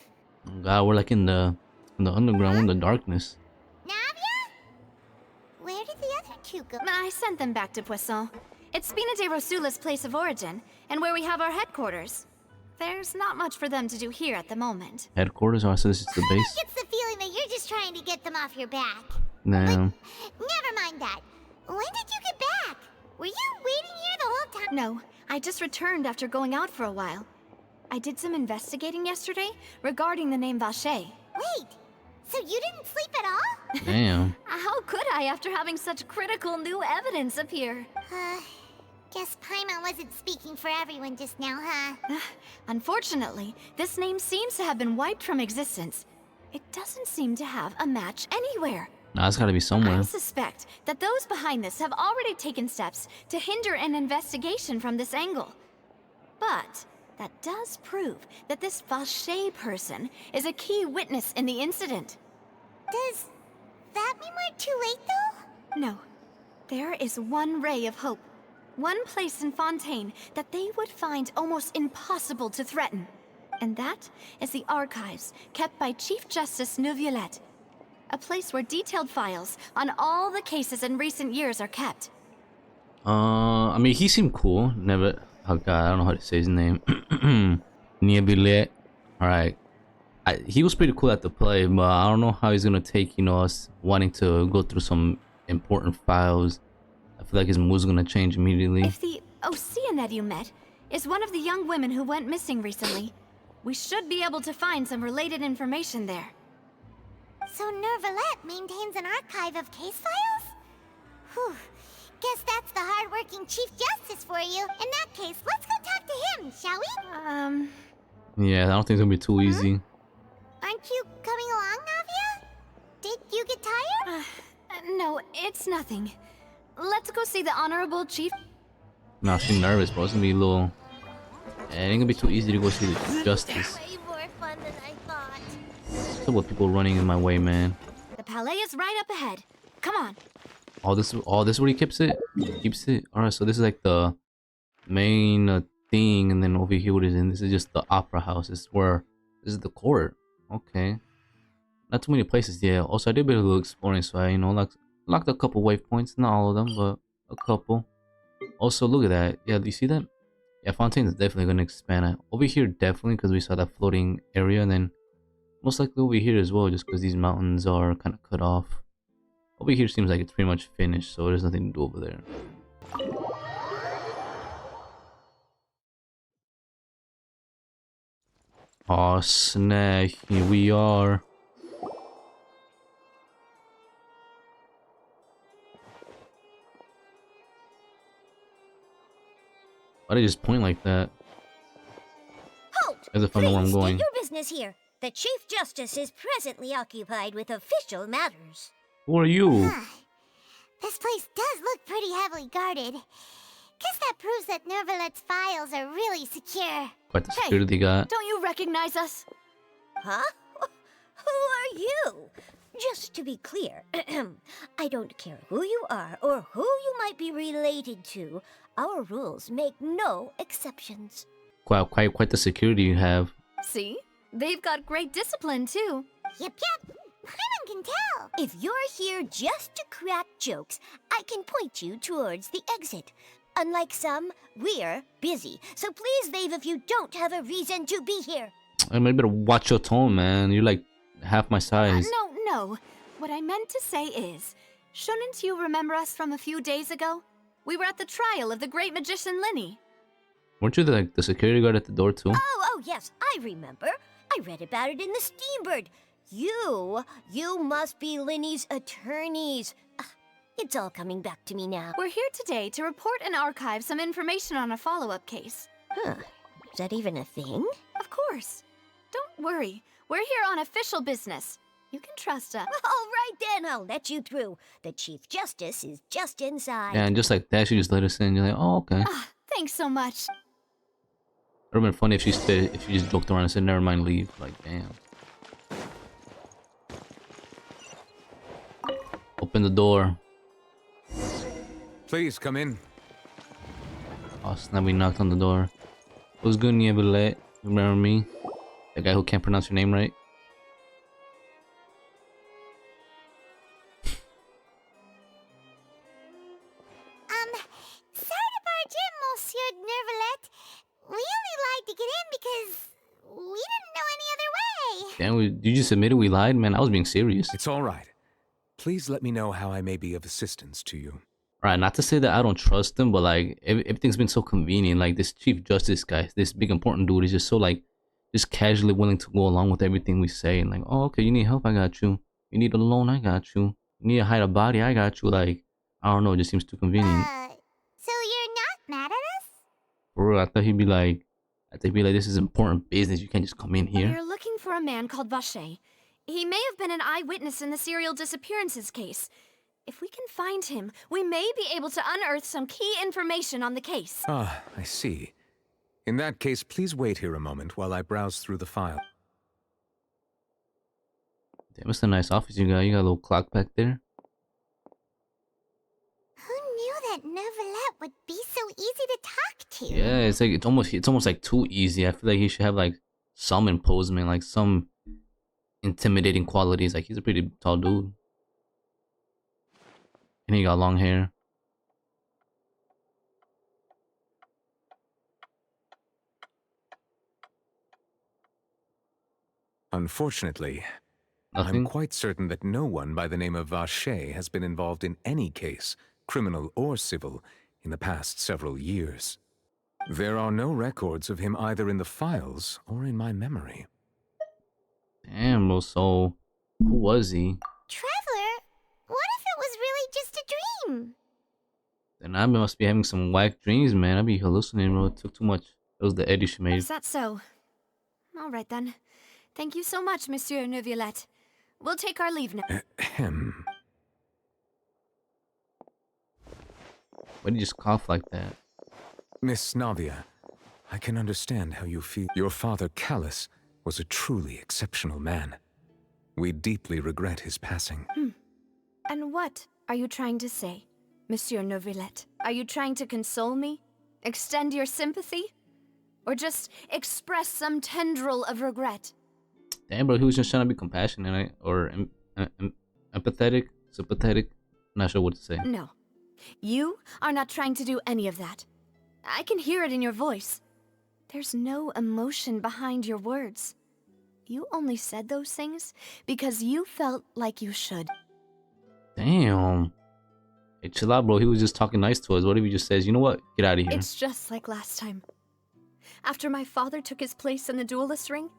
Oh, God, we're like in the underground, in the darkness. Navia? Where did the other two go? I sent them back to Poisson. It's Spina de Rosula's place of origin, and where we have our headquarters. There's not much for them to do here at the moment. Headquarters? Oh, so this is the I base? get the feeling that you're just trying to get them off your back. Nah. Never mind that. When did you get back? Were you waiting here the whole time? No, I just returned after going out for a while. I did some investigating yesterday regarding the name Vache. Wait, so you didn't sleep at all? Damn. How could I after having such critical new evidence appear? Guess Paimon wasn't speaking for everyone just now, huh? Unfortunately, this name seems to have been wiped from existence. It doesn't seem to have a match anywhere. Nah, it's gotta be somewhere. I suspect that those behind this have already taken steps to hinder an investigation from this angle. But that does prove that this Vache person is a key witness in the incident. Does that mean we're too late, though? No. There is one ray of hope. One place in Fontaine that they would find almost impossible to threaten. And that is the archives kept by Chief Justice Neuvillette. A place where detailed files on all the cases in recent years are kept. I mean, he seemed cool. Never. Oh God, I don't know how to say his name. Neuvillette. All right. He was pretty cool at the play, but I don't know how he's gonna take, you know, us wanting to go through some important files. I feel like his mood's gonna change immediately. If the Oceanette you met is one of the young women who went missing recently, we should be able to find some related information there. So Neuvillette maintains an archive of case files? Whew. Guess that's the hard-working Chief Justice for you. In that case, let's go talk to him, shall we? Yeah, I don't think it's gonna be too easy. Aren't you coming along, Navia? Did you get tired? No, it's nothing. Let's go see the Honorable Chief. Nah, she's nervous, bro. It's gonna be a little. It ain't gonna be too easy to go see the justice. Way more fun than I thought. What's up with people running in my way, man? The Palais is right up ahead. Come on. this is where he keeps it. Keeps it. All right, so this is like the main thing, and then over here what is in? This is just the opera house. This is the court. Okay, not too many places. Yeah. Also, I did a bit of a little exploring, so I locked a couple waypoints. Not all of them, but a couple. Also, look at that. Yeah, do you see that? Yeah, Fontaine is definitely gonna expand it. Over here, definitely, because we saw that floating area, and then most likely over here as well, just because these mountains are kind of cut off. Over here seems like it's pretty much finished, so there's nothing to do over there. Aw, snap, here we are. Why did they just point like that? Halt! As if I know where I'm Please going. state your business here. The Chief Justice is presently occupied with official matters. Who are you? This place does look pretty heavily guarded. Guess that proves that Nervalet's files are really secure. Quite the security guy. Don't you recognize us? Huh? Who are you? Just to be clear, I don't care who you are or who you might be related to. Our rules make no exceptions. Quite the security you have. See? They've got great discipline, too. Yep. Anyone can tell. If you're here just to crack jokes, I can point you towards the exit. Unlike some, we're busy, so please leave if you don't have a reason to be here. I mean, better watch your tone, man. You're like half my size. No. What I meant to say is, shouldn't you remember us from a few days ago? We were at the trial of the great magician Linny. Weren't you the security guard at the door too? Oh, yes, I remember. I read about it in the Steambird. You must be Linny's attorneys. It's all coming back to me now. We're here today to report and archive some information on a follow-up case. Huh. Is that even a thing? Of course. Don't worry. We're here on official business. You can trust us. All right then, I'll let you through. The Chief Justice is just inside. Yeah, and just like that, she just let us in. You're like, oh, okay. Thanks so much. It would've been funny if she just joked around and said, never mind, leave. Like, damn. Open the door. Please come in. Oh snap, we knocked on the door. What's good, Navia? Remember me? The guy who can't pronounce your name right? Sorry to barge in, Monsieur Nervalet. We only lied to get in because we didn't know any other way. Damn, you just admitted we lied? Man, I was being serious. It's all right. Please let me know how I may be of assistance to you. Alright, not to say that I don't trust him, but like, everything's been so convenient. Like, this Chief Justice guy, this big important dude is just so like, just casually willing to go along with everything we say. And like, oh, okay, you need help, I got you. You need a loan, I got you. You need to hide a body, I got you. Like, I don't know, it just seems too convenient. So you're not mad at us? For real, I thought he'd be like, this is important business, you can't just come in here. We're looking for a man called Vache. He may have been an eyewitness in the serial disappearances case. If we can find him, we may be able to unearth some key information on the case. Ah, I see. In that case, please wait here a moment while I browse through the file. Damn, it's a nice office you got. You got a little clock back there. Who knew that Nervalet would be so easy to talk to? Yeah, it's like it's almost like too easy. I feel like he should have like some imposement, like some intimidating qualities. Like, he's a pretty tall dude. And he got long hair. Unfortunately, Nothing? I'm quite certain that no one by the name of Vache has been involved in any case, criminal or civil, in the past several years. There are no records of him either in the files or in my memory. Damn, bro, so who was he? Traveler, what if it was really just a dream? Then I must be having some whack dreams, man. I be hallucinating, bro. It took too much. It was the edit she made. Is that so? All right then. Thank you so much, Monsieur Nervalet. We'll take our leave now. Ahem. Why did you just cough like that? Miss Navia, I can understand how you feel. Your father, Callus, was a truly exceptional man. We deeply regret his passing. And what Are you trying to say, Monsieur Neuvillette? Are you trying to console me? Extend your sympathy? Or just express some tendril of regret? Damn, bro, he was just trying to be compassionate, right? Or empathetic, sympathetic. Not sure what to say. No. You are not trying to do any of that. I can hear it in your voice. There's no emotion behind your words. You only said those things because you felt like you should. Damn. Hey, chill out, bro. He was just talking nice to us. What if he just says, you know what? Get out of here. It's just like last time. After my father took his place in the duelist ring,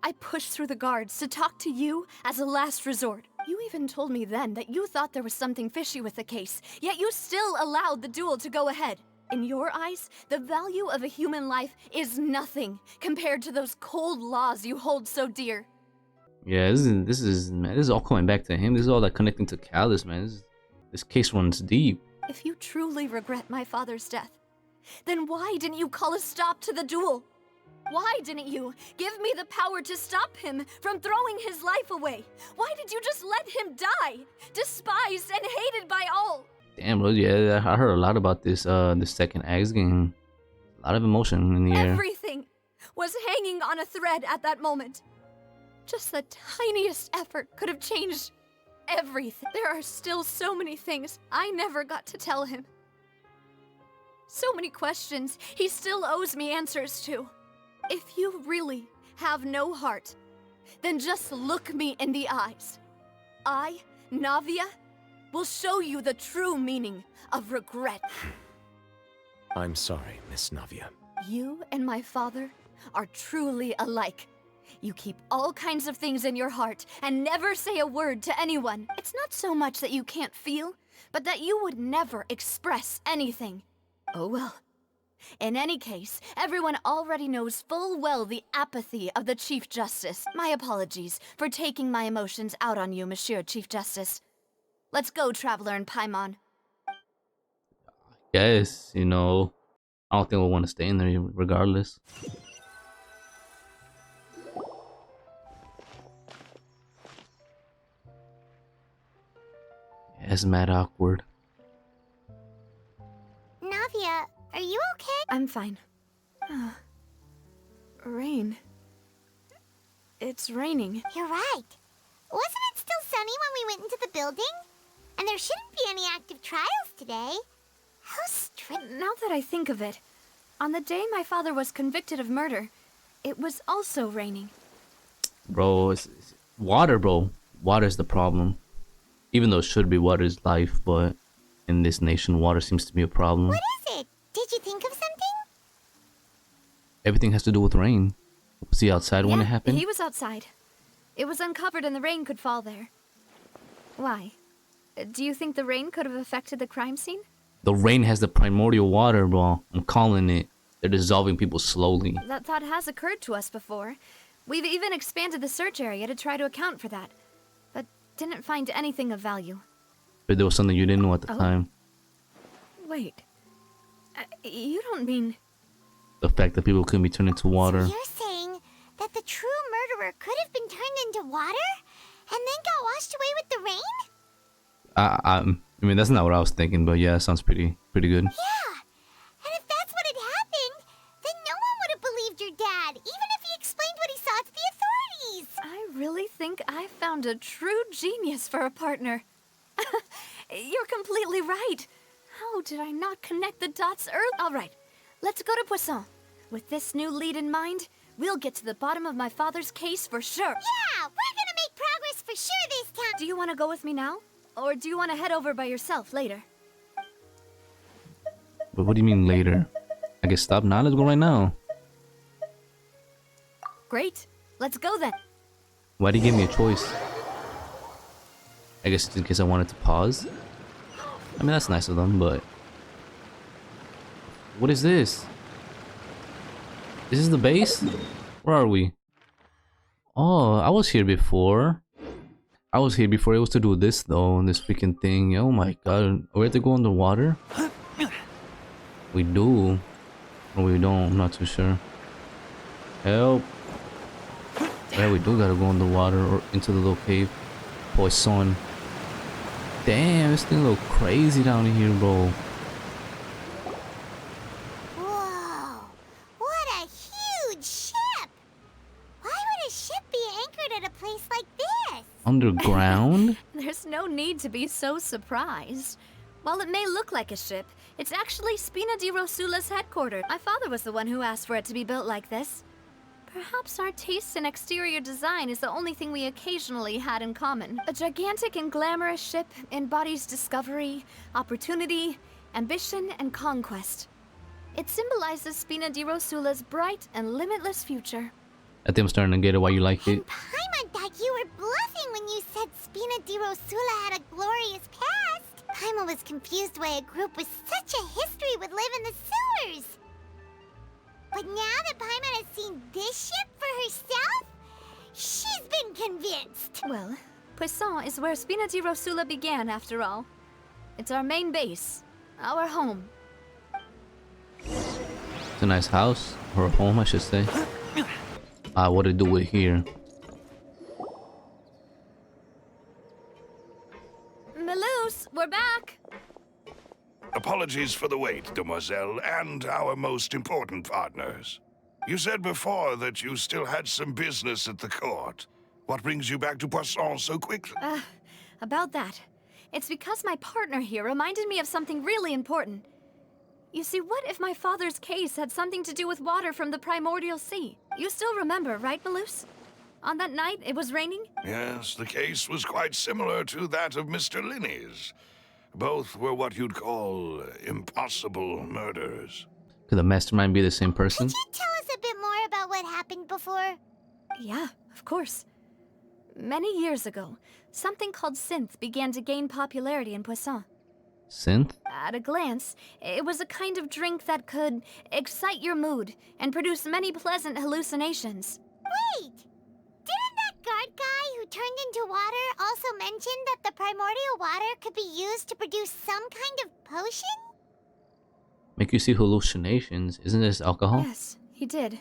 I pushed through the guards to talk to you as a last resort. You even told me then that you thought there was something fishy with the case, yet you still allowed the duel to go ahead. In your eyes, the value of a human life is nothing compared to those cold laws you hold so dear. Yeah, this is all coming back to him. This is all that connecting to Callus, man. This case runs deep. If you truly regret my father's death, then why didn't you call a stop to the duel? Why didn't you give me the power to stop him from throwing his life away? Why did you just let him die, despised and hated by all? Damn, bro. Yeah, I heard a lot about this second axe game. A lot of emotion in the air. Everything was hanging on a thread at that moment. Just the tiniest effort could have changed everything. There are still so many things I never got to tell him. So many questions he still owes me answers to. If you really have no heart, then just look me in the eyes. I, Navia, will show you the true meaning of regret. I'm sorry, Miss Navia. You and my father are truly alike. You keep all kinds of things in your heart and never say a word to anyone. It's not so much that you can't feel, but that you would never express anything. Oh well. In any case, everyone already knows full well the apathy of the Chief Justice. My apologies for taking my emotions out on you, Monsieur Chief Justice. Let's go, Traveler and Paimon. Yes, you know, I don't think we'll want to stay in there regardless. Yeah, it's mad awkward. Navia, are you okay? I'm fine. Rain. It's raining. You're right. Wasn't it still sunny when we went into the building? And there shouldn't be any active trials today. How strange. Now that I think of it, on the day my father was convicted of murder, it was also raining. Bro, it's water, bro. Water's the problem. Even though it should be water's life, but in this nation, water seems to be a problem. What is it? Did you think of something? Everything has to do with rain. Was he outside when it happened? He was outside. It was uncovered and the rain could fall there. Why? Do you think the rain could have affected the crime scene? The rain has the primordial water, bro. I'm calling it. They're dissolving people slowly. That thought has occurred to us before. We've even expanded the search area to try to account for that, but didn't find anything of value. But there was something you didn't know at the time. Wait. You don't mean... The fact that people couldn't be turned into water. So you're saying that the true murderer could have been turned into water and then got washed away with the rain? I mean, that's not what I was thinking, but yeah, it sounds pretty good. Yeah. And if that's what had happened, then no one would have believed your dad, even if he explained what he saw to the authorities. I really think I found a true genius for a partner. You're completely right. How did I not connect the dots early? All right, let's go to Poisson. With this new lead in mind, we'll get to the bottom of my father's case for sure. Yeah, we're gonna make progress for sure this time. Do you want to go with me now? Or do you want to head over by yourself later? But what do you mean later? I guess stop now. Let's go right now. Great. Let's go then. Why'd he give me a choice? I guess in case I wanted to pause. I mean, that's nice of them, but... What is this? Is this the base? Where are we? Oh, I was here before. I was here before. It was to do this though, this freaking thing. Oh my god. We have to go underwater? We do. Or we don't, I'm not too sure. Help. Yeah, we do gotta go underwater or into the little cave. Poisson. Damn, this thing look crazy down here, bro. Whoa! What a huge ship! Why would a ship be anchored at a place like this? Underground? There's no need to be so surprised. While it may look like a ship, it's actually Spina di Rosula's headquarters. My father was the one who asked for it to be built like this. Perhaps our taste in exterior design is the only thing we occasionally had in common. A gigantic and glamorous ship embodies discovery, opportunity, ambition, and conquest. It symbolizes Spina di Rosula's bright and limitless future. I think I'm starting to get it why you like it. And Paimon thought you were bluffing when you said Spina di Rosula had a glorious past. Paimon was confused why a group with such a history would live in the sewers. But now that Paimon has seen this ship for herself, she's been convinced. Well, Poisson is where Spina di Rosula began, after all. It's our main base, our home. It's a nice house, or a home, I should say. What to do with here? Malouse, we're back! Apologies for the wait, demoiselle, and our most important partners. You said before that you still had some business at the court. What brings you back to Poisson so quickly? About that. It's because my partner here reminded me of something really important. You see, what if my father's case had something to do with water from the primordial sea? You still remember, right, Malouse? On that night, it was raining? Yes, the case was quite similar to that of Mr. Linney's. Both were what you'd call impossible murders. Could the mastermind be the same person? Could you tell us a bit more about what happened before? Yeah, of course. Many years ago, something called synth began to gain popularity in Poisson. Synth? At a glance, it was a kind of drink that could excite your mood and produce many pleasant hallucinations. Wait! Didn't that guard guy who turned into water also mention that the primordial water could be used to produce some kind of potion? Make you see hallucinations. Isn't this alcohol? Yes, he did.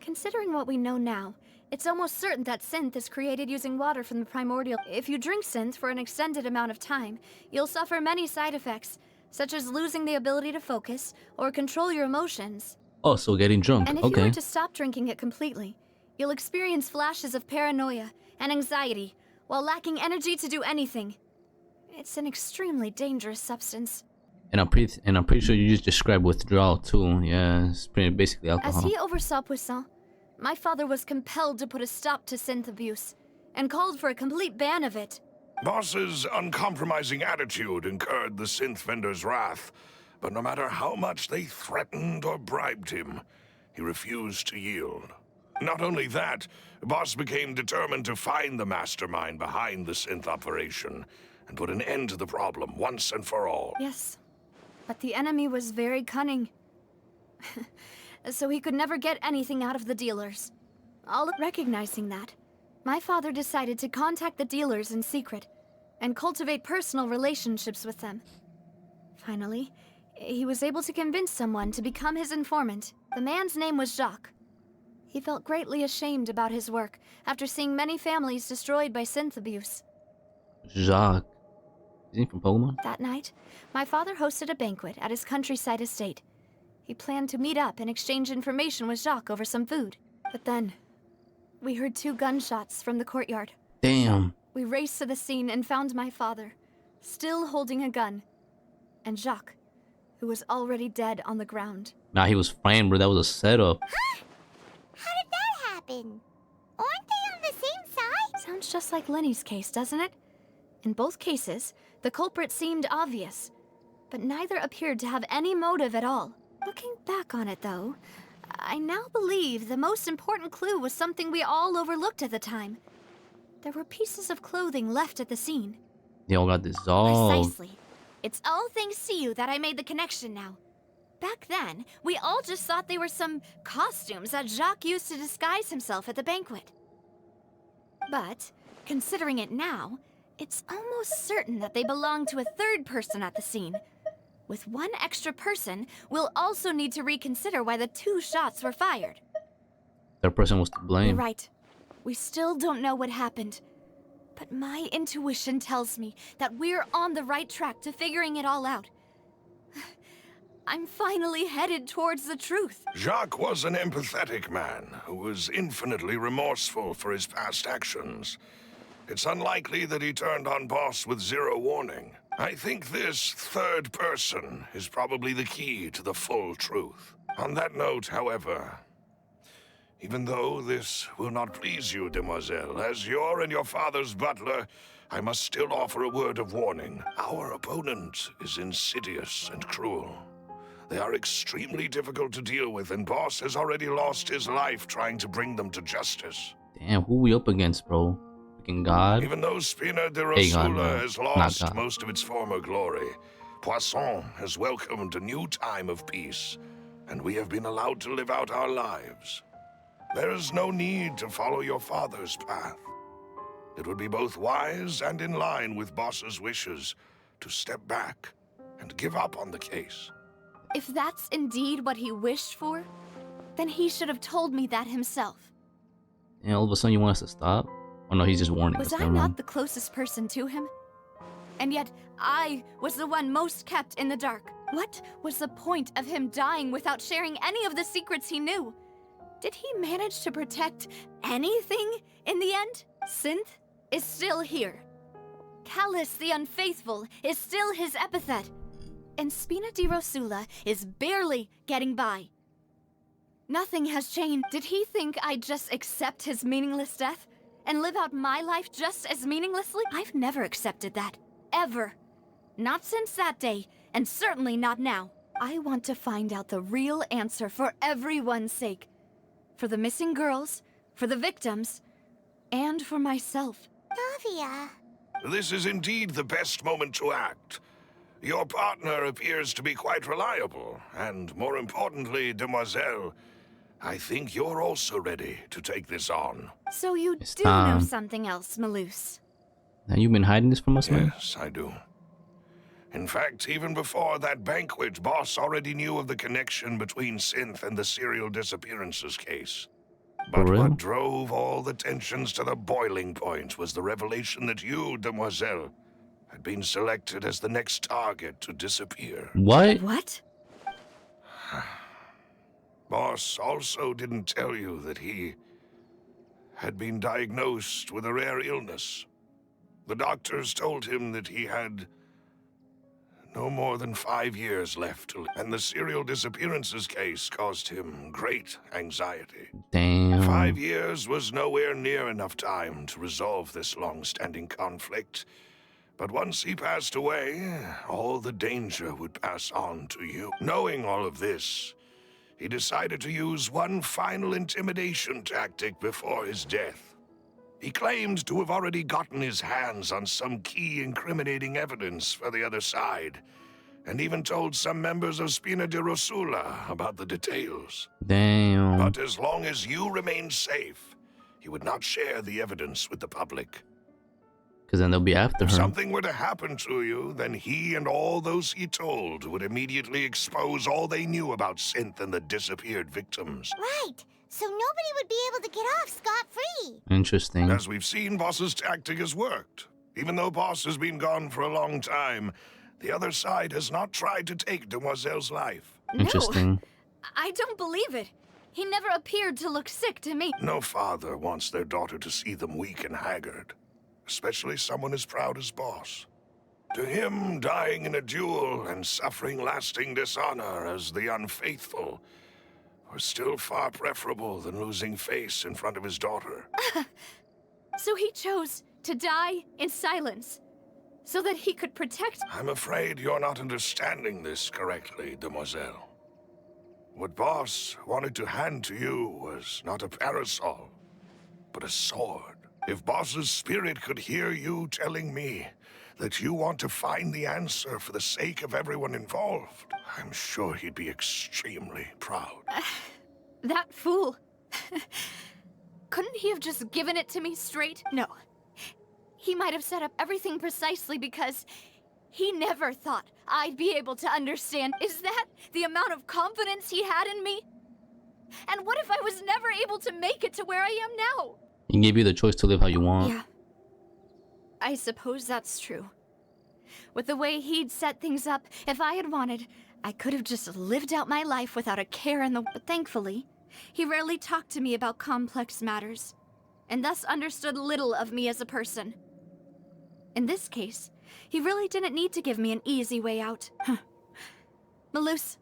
Considering what we know now, it's almost certain that synth is created using water from the primordial. If you drink synth for an extended amount of time, you'll suffer many side effects, such as losing the ability to focus or control your emotions. Oh, so getting drunk. And if you Okay. were to stop drinking it completely, you'll experience flashes of paranoia and anxiety while lacking energy to do anything. It's an extremely dangerous substance. And I'm pretty sure you just described withdrawal too. Yeah, it's pretty basically alcohol. As he oversaw Poisson, my father was compelled to put a stop to synth abuse and called for a complete ban of it. Boss's uncompromising attitude incurred the synth vendor's wrath, but no matter how much they threatened or bribed him, he refused to yield. Not only that, Boss became determined to find the mastermind behind the synth operation and put an end to the problem once and for all. Yes, but the enemy was very cunning. So he could never get anything out of the dealers. All recognizing that, my father decided to contact the dealers in secret and cultivate personal relationships with them. Finally, he was able to convince someone to become his informant. The man's name was Jacques. He felt greatly ashamed about his work after seeing many families destroyed by synth abuse. Jacques. Is he from Pokemon? That night, my father hosted a banquet at his countryside estate. He planned to meet up and exchange information with Jacques over some food. But then, we heard 2 gunshots from the courtyard. Damn. We raced to the scene and found my father, still holding a gun, and Jacques, who was already dead on the ground. Nah, he was framed, bro. That was a setup. Huh? How did that happen? Aren't they on the same side? Sounds just like Lenny's case, doesn't it? In both cases, the culprit seemed obvious, but neither appeared to have any motive at all. Looking back on it, though, I now believe the most important clue was something we all overlooked at the time. There were pieces of clothing left at the scene. They all got dissolved. Precisely. It's all thanks to you that I made the connection now. Back then, we all just thought they were some costumes that Jacques used to disguise himself at the banquet. But, considering it now, it's almost certain that they belong to a third person at the scene. With one extra person, we'll also need to reconsider why the 2 shots were fired. That person was to blame. You're right. We still don't know what happened. But my intuition tells me that we're on the right track to figuring it all out. I'm finally headed towards the truth. Jacques was an empathetic man who was infinitely remorseful for his past actions. It's unlikely that he turned on Boss with zero warning. I think this third person is probably the key to the full truth. On that note, however, even though this will not please you, demoiselle, as your and your father's butler, I must still offer a word of warning. Our opponent is insidious and cruel. They are extremely difficult to deal with, and Boss has already lost his life trying to bring them to justice. Damn, who we up against, bro? Freaking God? Even though Spina de Hey, God, Rosula bro. has Not lost God. most of its former glory, Poisson has welcomed a new time of peace, and we have been allowed to live out our lives. There is no need to follow your father's path. It would be both wise and in line with Boss's wishes to step back and give up on the case. If that's indeed what he wished for, then he should have told me that himself. And all of a sudden you want us to stop? Oh no, he's just warning us. Was I Never not mind. the closest person to him? And yet, I was the one most kept in the dark. What was the point of him dying without sharing any of the secrets he knew? Did he manage to protect anything in the end? Synth is still here. Callus the Unfaithful is still his epithet. And Spina di Rosula is barely getting by. Nothing has changed. Did he think I'd just accept his meaningless death and live out my life just as meaninglessly? I've never accepted that. Ever. Not since that day, and certainly not now. I want to find out the real answer for everyone's sake. For the missing girls, for the victims, and for myself. Navia. This is indeed the best moment to act. Your partner appears to be quite reliable, and more importantly, demoiselle, I think you're also ready to take this on. So you It's do know time. something else, Malus. Now you've been hiding this from us, man? Yes, I do. In fact, even before that banquet, Boss already knew of the connection between Synth and the serial disappearances case. But For real? what drove all the tensions to the boiling point was the revelation that you, demoiselle, had been selected as the next target to disappear. What? What? Boss also didn't tell you that he had been diagnosed with a rare illness. The doctors told him that he had no more than 5 years left to live, and the serial disappearances case caused him great anxiety. Damn. 5 years was nowhere near enough time to resolve this long-standing conflict. But once he passed away, all the danger would pass on to you. Knowing all of this, he decided to use one final intimidation tactic before his death. He claimed to have already gotten his hands on some key incriminating evidence for the other side, and even told some members of Spina di Rosula about the details. Damn. But as long as you remained safe, he would not share the evidence with the public. Because then they'll be after If her. something were to happen to you, then he and all those he told would immediately expose all they knew about Synth and the disappeared victims. Right. So nobody would be able to get off scot-free. Interesting. As we've seen, Boss's tactic has worked. Even though Boss has been gone for a long time, the other side has not tried to take Demoiselle's life. Interesting. No, I don't believe it. He never appeared to look sick to me. No father wants their daughter to see them weak and haggard, especially someone as proud as Boss. To him, dying in a duel and suffering lasting dishonor as the unfaithful was still far preferable than losing face in front of his daughter. So he chose to die in silence, so that he could protect... I'm afraid you're not understanding this correctly, demoiselle. What Boss wanted to hand to you was not a parasol, but a sword. If Boss's spirit could hear you telling me that you want to find the answer for the sake of everyone involved, I'm sure he'd be extremely proud. That fool. Couldn't he have just given it to me straight? No. He might have set up everything precisely because he never thought I'd be able to understand. Is that the amount of confidence he had in me? And what if I was never able to make it to where I am now? He gave you the choice to live how you want. Yeah. I suppose that's true. With the way he'd set things up, if I had wanted, I could have just lived out my life without a care in the... But thankfully, he rarely talked to me about complex matters, and thus understood little of me as a person. In this case, he really didn't need to give me an easy way out. Malus,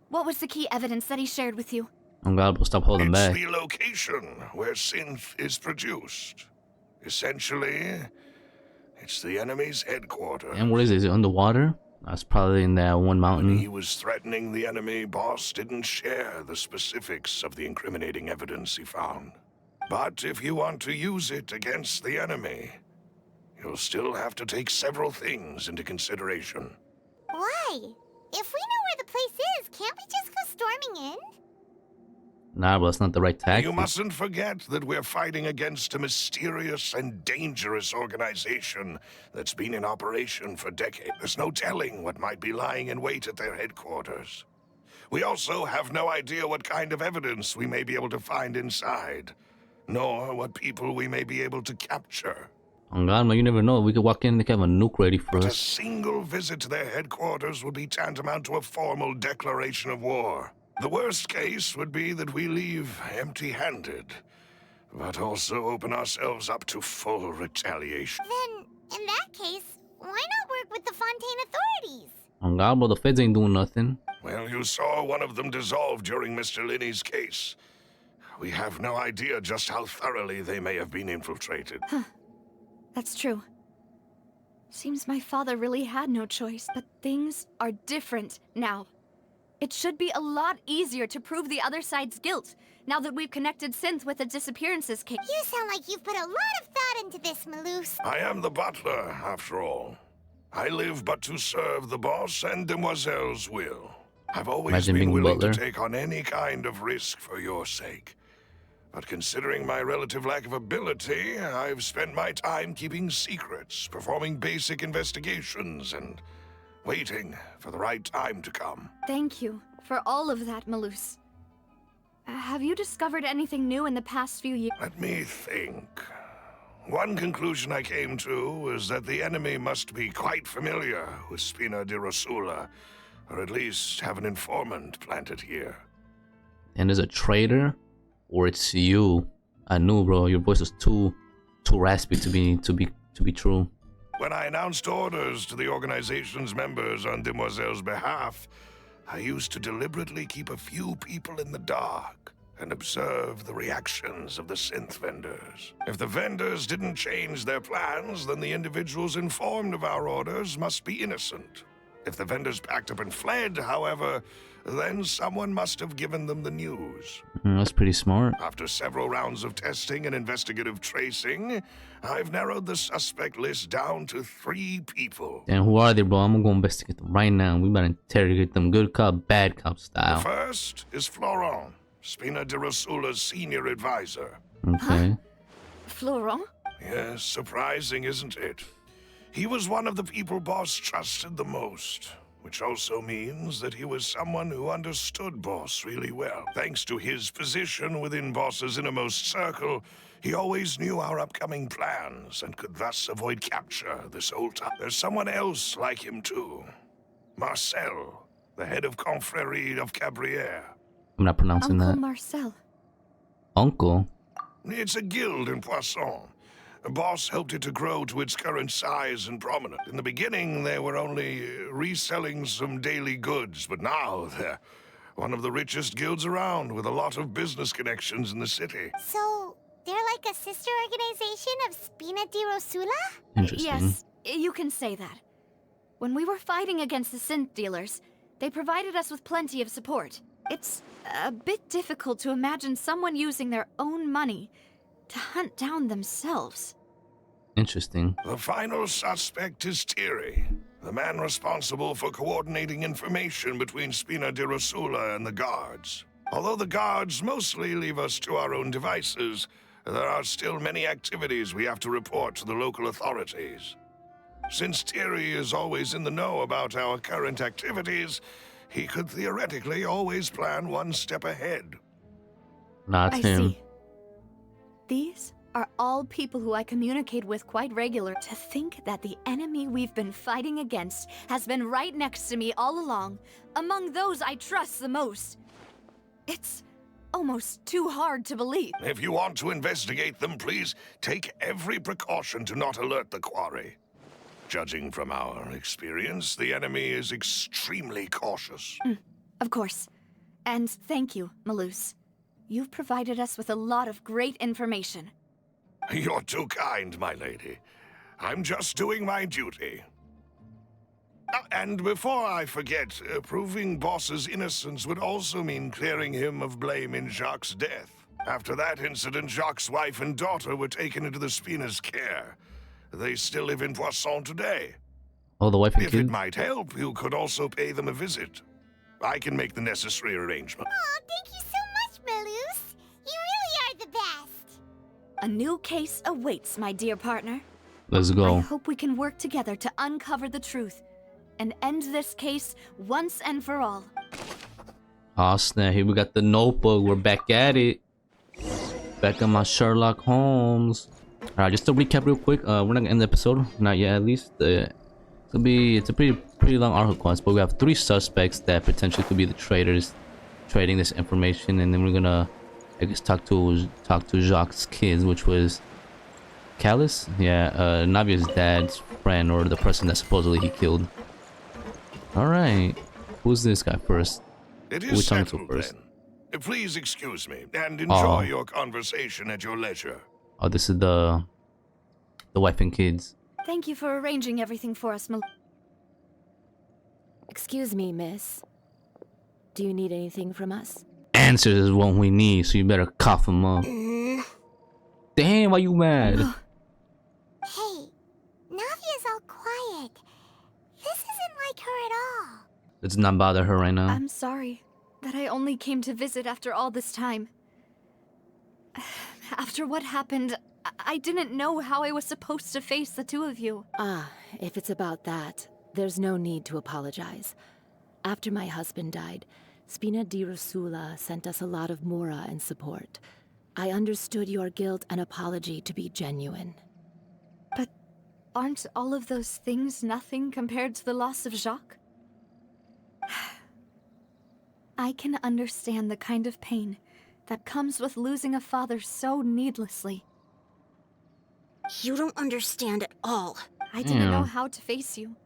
what was the key evidence that he shared with you? Oh God, we'll stop holding It's back. the location where synth is produced. Essentially, it's the enemy's headquarters. And what is it? Is it underwater? That's probably in that one When mountain. he was threatening the enemy, Boss didn't share the specifics of the incriminating evidence he found. But if you want to use it against the enemy, you'll still have to take several things into consideration. Why? If we know where the place is, can't we just go storming in? Nah, but it's not the right tactic. You mustn't forget that we're fighting against a mysterious and dangerous organization that's been in operation for decades. There's no telling what might be lying in wait at their headquarters. We also have no idea what kind of evidence we may be able to find inside, nor what people we may be able to capture. Oh God, man, you never know. We could walk in and they could have a nuke ready for But a us. single visit to their headquarters would be tantamount to a formal declaration of war. The worst case would be that we leave empty-handed, but also open ourselves up to full retaliation. Then, in that case, why not work with the Fontaine authorities? Oh God, bro, the feds ain't doing nothing. Well, you saw one of them dissolve during Mr. Linney's case. We have no idea just how thoroughly they may have been infiltrated. That's true. Seems my father really had no choice, but things are different now. It should be a lot easier to prove the other side's guilt, now that we've connected Synth with the disappearances case. You sound like you've put a lot of thought into this, Malus. I am the butler, after all. I live but to serve the boss and Demoiselle's will. I've always Imagine been being willing butler. to take on any kind of risk for your sake. But considering my relative lack of ability, I've spent my time keeping secrets, performing basic investigations, and waiting for the right time to come. Thank you for all of that, Malus. Have you discovered anything new in the past few years? Let me think. One conclusion I came to is that the enemy must be quite familiar with Spina di Rosula, or at least have an informant planted here. And there's a traitor, or it's you. I knew, bro. Your voice was too raspy to be true. When I announced orders to the organization's members on Demoiselle's behalf, I used to deliberately keep a few people in the dark and observe the reactions of the synth vendors. If the vendors didn't change their plans, then the individuals informed of our orders must be innocent. If the vendors packed up and fled, however, then someone must have given them the news. That's pretty smart. After several rounds of testing and investigative tracing, I've narrowed the suspect list down to 3 people. And who are they, bro? I'm gonna go investigate them right now. We better interrogate them good cop, bad cop The style. first is Florent, Spina di Rosula's senior advisor. Okay. Florent? Yes, surprising, isn't it? He was one of the people Boss trusted the most, which also means that he was someone who understood Boss really well. Thanks to his position within Boss's innermost circle, he always knew our upcoming plans and could thus avoid capture this whole time. There's someone else like him too. Marcel, the head of Confrérie of Cabrières. I'm not pronouncing Uncle that. Marcel. Uncle? It's a guild in Poisson. Boss helped it to grow to its current size and prominence. In the beginning, they were only reselling some daily goods, but now they're one of the richest guilds around, with a lot of business connections in the city. So, they're like a sister organization of Spina di Rosula? Interesting. Yes, you can say that. When we were fighting against the synth dealers, they provided us with plenty of support. It's a bit difficult to imagine someone using their own money to hunt down themselves. Interesting. The final suspect is Thierry, the man responsible for coordinating information between Spina di Rosula and the guards. Although the guards mostly leave us to our own devices, there are still many activities we have to report to the local authorities. Since Thierry is always in the know about our current activities, he could theoretically always plan one step ahead. Nah, I it's him. see. These are all people who I communicate with quite regular. To think that the enemy we've been fighting against has been right next to me all along, among those I trust the most. It's almost too hard to believe. If you want to investigate them, please take every precaution to not alert the quarry. Judging from our experience, the enemy is extremely cautious. Of course. And thank you, Malus. You've provided us with a lot of great information. You're too kind, my lady. I'm just doing my duty. And before I forget, proving Boss's innocence would also mean clearing him of blame in Jacques' death. After that incident, Jacques' wife and daughter were taken into the Spina's care. They still live in Poisson today. Oh, the wife and If it kids? might help, you could also pay them a visit. I can make the necessary arrangement. Oh, thank you so much, Malus. You really are the best. A new case awaits, my dear partner. Let's I go. hope we can work together to uncover the truth and end this case once and for all. Oh snap, here we got the notebook. We're back at it. Back on my Sherlock Holmes. Alright, just to recap real quick, we're not gonna end the episode. Not yet, at least. It's a pretty long arc quest, but we have 3 suspects that potentially could be the traitors trading this information, and then we're gonna, I guess, talk to Jacques' kids, which was Callus? Yeah, Navia's dad's friend, or the person that supposedly he killed. Alright, who's this guy first? It Which is one to settled, first? then. Please excuse me, and enjoy Oh. your conversation at your leisure. Oh, this is the wife and kids. Thank you for arranging everything for us, Excuse me, miss. Do you need anything from us? Answers is what we need, so you better cough them up. Damn, why you mad? Hey, Navia's all quiet. This isn't like her at all. Let's not bother her right now. I'm sorry that I only came to visit after all this time. After what happened, I didn't know how I was supposed to face the two of you. Ah, if it's about that, there's no need to apologize. After my husband died, Spina di Rosula sent us a lot of mora and support. I understood your guilt and apology to be genuine. But aren't all of those things nothing compared to the loss of Jacques? I can understand the kind of pain that comes with losing a father so needlessly. You don't understand at all. I didn't know how to face you,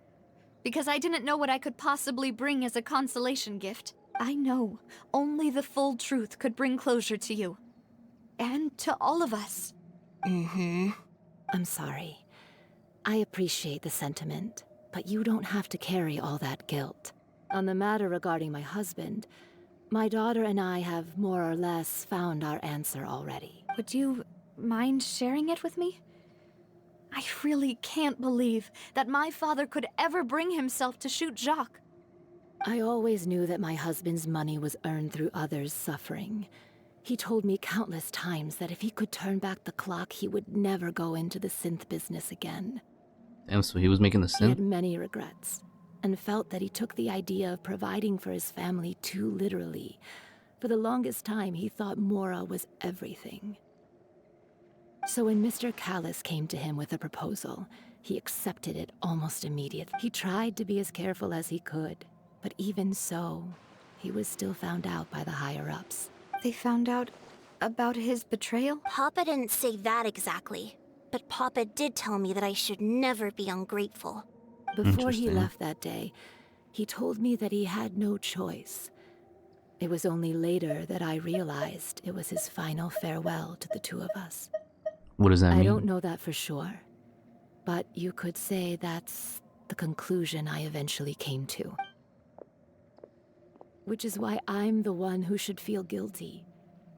because I didn't know what I could possibly bring as a consolation gift. I know only the full truth could bring closure to you, and to all of us. I'm sorry. I appreciate the sentiment, but you don't have to carry all that guilt. On the matter regarding my husband, my daughter and I have more or less found our answer already. Would you mind sharing it with me? I really can't believe that my father could ever bring himself to shoot Jacques. I always knew that my husband's money was earned through others' suffering. He told me countless times that if he could turn back the clock, he would never go into the synth business again. Damn, so he was making the He had sin? many regrets, and felt that he took the idea of providing for his family too literally. For the longest time, he thought Mora was everything. So when Mr. Callus came to him with a proposal, he accepted it almost immediately. He tried to be as careful as he could, but even so, he was still found out by the higher-ups. They found out about his betrayal? Papa didn't say that exactly, but Papa did tell me that I should never be ungrateful. Before he Interesting. left that day, he told me that he had no choice. It was only later that I realized it was his final farewell to the two of us. What does that I mean? don't know that for sure, but you could say that's the conclusion I eventually came to. Which is why I'm the one who should feel guilty.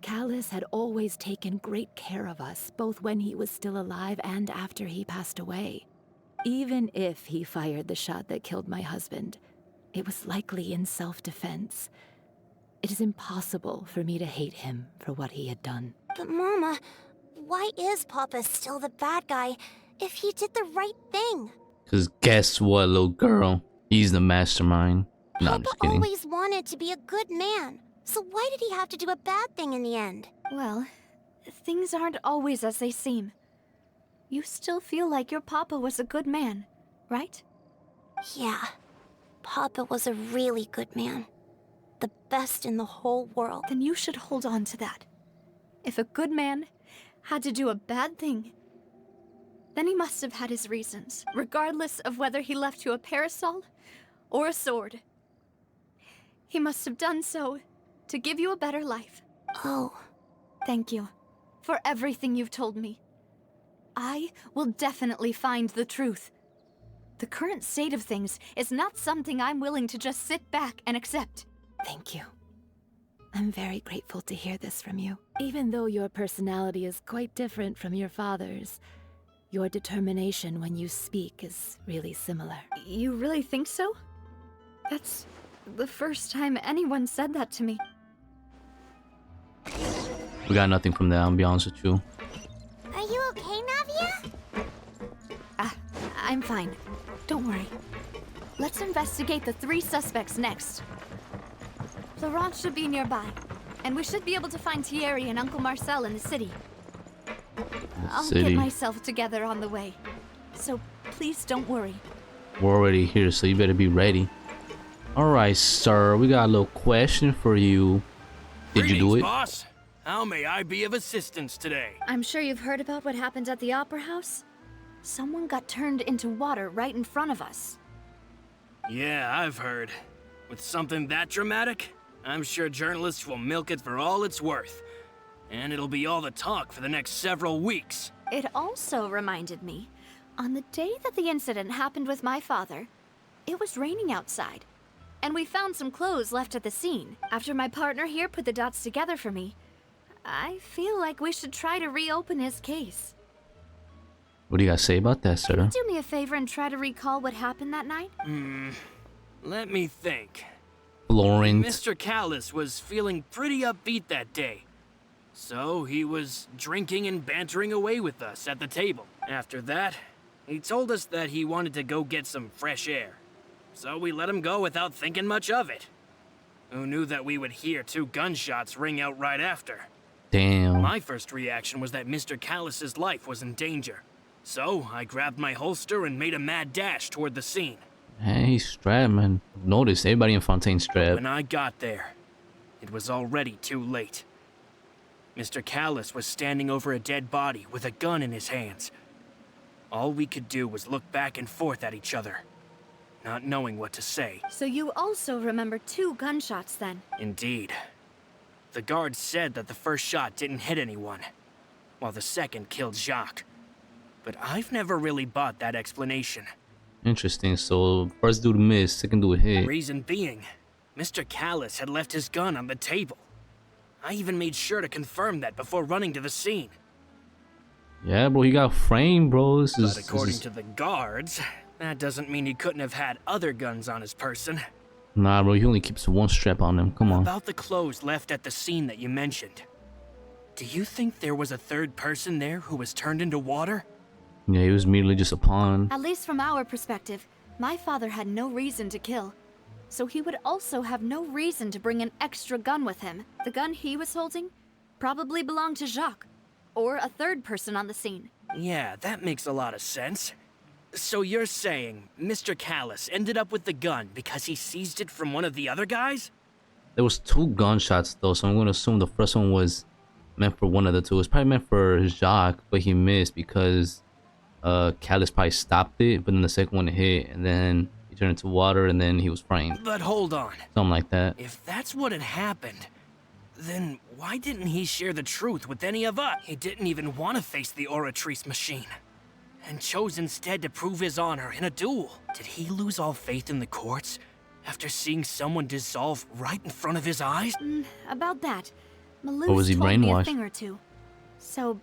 Callus had always taken great care of us, both when he was still alive and after he passed away. Even if he fired the shot that killed my husband, it was likely in self-defense. It is impossible for me to hate him for what he had done. But Mama, why is Papa still the bad guy if he did the right thing? Because guess what, little girl? He's the mastermind. No, I'm Papa just kidding. always wanted to be a good man, so why did he have to do a bad thing in the end? Well, things aren't always as they seem. You still feel like your papa was a good man, right? Yeah. Papa was a really good man. The best in the whole world. Then you should hold on to that. If a good man had to do a bad thing, then he must have had his reasons, regardless of whether he left you a parasol or a sword. He must have done so to give you a better life. Oh. Thank you for everything you've told me. I will definitely find the truth. The current state of things is not something I'm willing to just sit back and accept. Thank you. I'm very grateful to hear this from you. Even though your personality is quite different from your father's, your determination when you speak is really similar. You really think so? That's the first time anyone said that to me. We got nothing from that, I'll be honest with you. Are you okay, Navia? I'm fine. Don't worry. Let's investigate the 3 suspects next. Florent should be nearby, and we should be able to find Thierry and Uncle Marcel in the city. I'll get myself together on the way, so please don't worry. We're already here, so you better be ready. Alright, sir, we got a little question for you. Did you do it? Boss? How may I be of assistance today? I'm sure you've heard about what happened at the Opera House. Someone got turned into water right in front of us. Yeah, I've heard. With something that dramatic, I'm sure journalists will milk it for all it's worth. And it'll be all the talk for the next several weeks. It also reminded me, on the day that the incident happened with my father, it was raining outside. And we found some clothes left at the scene. After my partner here put the dots together for me, I feel like we should try to reopen his case. What do you guys say about that, sir? Can you do me a favor and try to recall what happened that night? Let me think. Florent. Mr. Callus was feeling pretty upbeat that day. So he was drinking and bantering away with us at the table. After that, he told us that he wanted to go get some fresh air. So we let him go without thinking much of it. Who knew that we would hear 2 gunshots ring out right after? Damn. My first reaction was that Mr. Callus's life was in danger. So I grabbed my holster and made a mad dash toward the scene. Hey, strap, man. Notice everybody in Fontaine strap. When I got there, it was already too late. Mr. Callus was standing over a dead body with a gun in his hands. All we could do was look back and forth at each other, not knowing what to say. So you also remember 2 gunshots then? Indeed. The guard said that the first shot didn't hit anyone, while the second killed Jacques. But I've never really bought that explanation. Interesting. So first dude missed, second dude hit. Reason being, Mr. Callus had left his gun on the table. I even made sure to confirm that before running to the scene. Yeah, bro, he got framed, bro. But according to the guards, that doesn't mean he couldn't have had other guns on his person. Nah, bro, he only keeps 1 strap on him. Come on. About the clothes left at the scene that you mentioned. Do you think there was a 3rd person there who was turned into water? Yeah, he was merely just a pawn. At least from our perspective, my father had no reason to kill. So he would also have no reason to bring an extra gun with him. The gun he was holding probably belonged to Jacques, or a 3rd person on the scene. Yeah, that makes a lot of sense. So you're saying Mr. Callus ended up with the gun because he seized it from one of the other guys? There was 2 gunshots though, so I'm gonna assume the first one was meant for one of the 2. It was probably meant for Jacques, but he missed because Callus probably stopped it, but then the second one hit, and then he turned into water, and then he was framed. But hold on. Something like that. If that's what had happened, then why didn't he share the truth with any of us? He didn't even want to face the Oratrice machine, and chose instead to prove his honor in a duel. Did he lose all faith in the courts after seeing someone dissolve right in front of his eyes? About that, Or was Malouf he told me a brainwashed? thing or 2. So,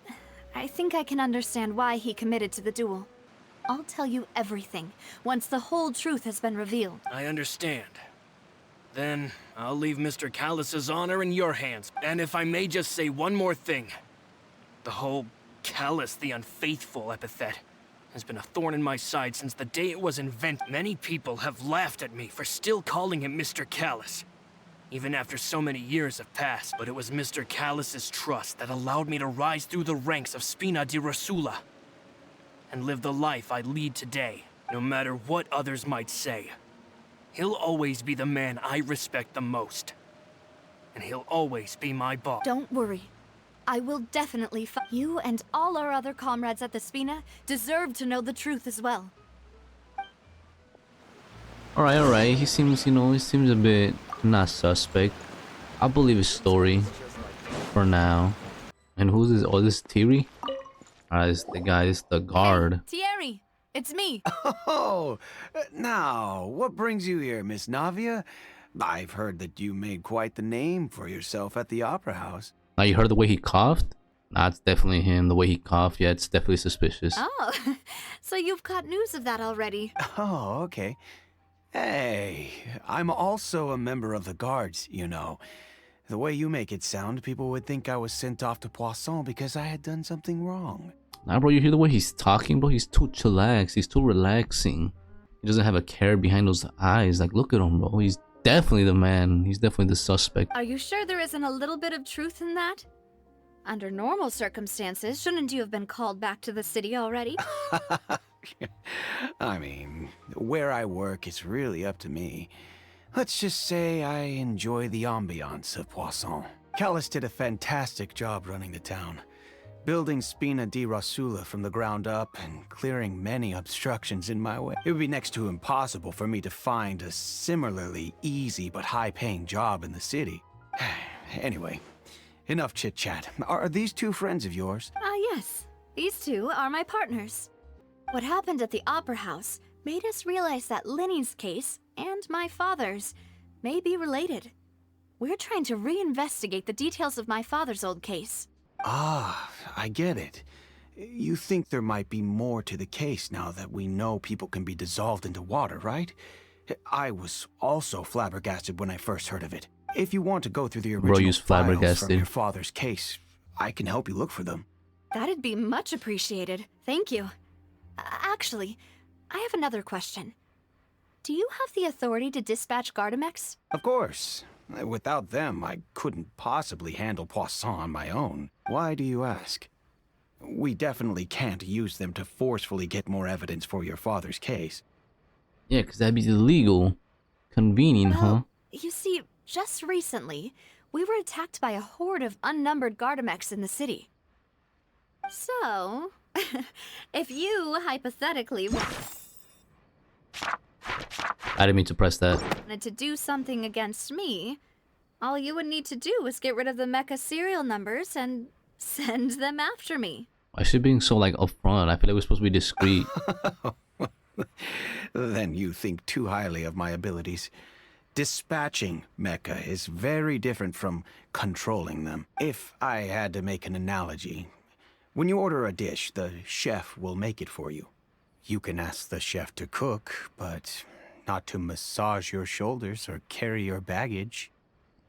I think I can understand why he committed to the duel. I'll tell you everything, once the whole truth has been revealed. I understand. Then, I'll leave Mr. Callus's honor in your hands. And if I may just say one more thing. The whole Callus the Unfaithful epithet has been a thorn in my side since the day it was invented. Many people have laughed at me for still calling him Mr. Callus. even after so many years have passed. But it was Mr. Callus's trust that allowed me to rise through the ranks of Spina di Rosula and live the life I lead today, no matter what others might say. He'll always be the man I respect the most, and he'll always be my boss. Don't worry. I will definitely you and all our other comrades at the Spina deserve to know the truth as well. Alright. He seems, he seems a bit not suspect. I believe his story for now. And who's this? Oh, this is Thierry? It's the guy, it's the guard. Hey, Thierry, it's me. Oh, now, what brings you here, Miss Navia? I've heard that you made quite the name for yourself at the Opera House. Now, you heard the way he coughed? That's definitely him. The way he coughed, yeah, it's definitely suspicious. Oh, so you've caught news of that already. Oh, okay. Hey, I'm also a member of the guards, you know. The way you make it sound, people would think I was sent off to Poisson because I had done something wrong. Nah, bro, you hear the way he's talking, bro? He's too chillax. He's too relaxing. He doesn't have a care behind those eyes. Like, look at him, bro. He's definitely the man. He's definitely the suspect. Are you sure there isn't a little bit of truth in that? Under normal circumstances, shouldn't you have been called back to the city already? I mean, where I work is really up to me. Let's just say I enjoy the ambiance of Poisson. Callus did a fantastic job running the town, building Spina di Rosula from the ground up and clearing many obstructions in my way. It would be next to impossible for me to find a similarly easy but high-paying job in the city. Anyway, enough chit-chat. Are these two friends of yours? Yes. These two are my partners. What happened at the Opera House made us realize that Linny's case and my father's may be related. We're trying to reinvestigate the details of my father's old case. Ah, I get it. You think there might be more to the case now that we know people can be dissolved into water, right? I was also flabbergasted when I first heard of it. If you want to go through the original files from your father's case, I can help you look for them. That'd be much appreciated. Thank you. Actually, I have another question. Do you have the authority to dispatch Gardamex? Of course. Without them, I couldn't possibly handle Poisson on my own. Why do you ask? We definitely can't use them to forcefully get more evidence for your father's case. Yeah, because that'd be illegal. Convenient, huh? You see, just recently, we were attacked by a horde of unnumbered Gardamex in the city. So, if you, hypothetically, I didn't mean to press that. wanted to do something against me, all you would need to do is get rid of the mecha serial numbers and send them after me. Why is she being so, like, upfront? I feel like we're supposed to be discreet. Then you think too highly of my abilities. Dispatching mecha is very different from controlling them. If I had to make an analogy, when you order a dish, the chef will make it for you. You can ask the chef to cook, but not to massage your shoulders or carry your baggage.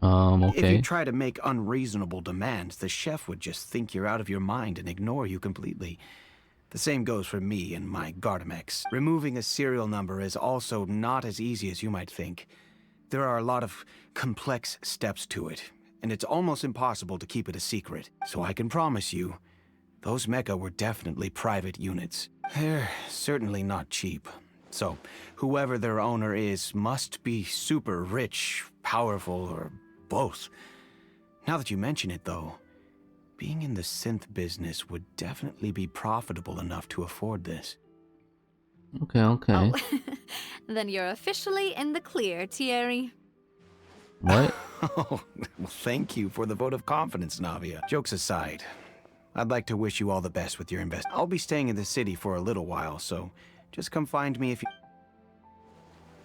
Okay. If you try to make unreasonable demands, the chef would just think you're out of your mind and ignore you completely. The same goes for me and my Gardamex. Removing a serial number is also not as easy as you might think. There are a lot of complex steps to it, and it's almost impossible to keep it a secret. So I can promise you, those mecha were definitely private units. They're certainly not cheap. So, whoever their owner is must be super rich, powerful, or both. Now that you mention it, though, being in the synth business would definitely be profitable enough to afford this. Okay. Oh, then you're officially in the clear, Thierry. What? Oh, well, thank you for the vote of confidence, Navia. Jokes aside, I'd like to wish you all the best with your investment. I'll be staying in the city for a little while, so just come find me if you...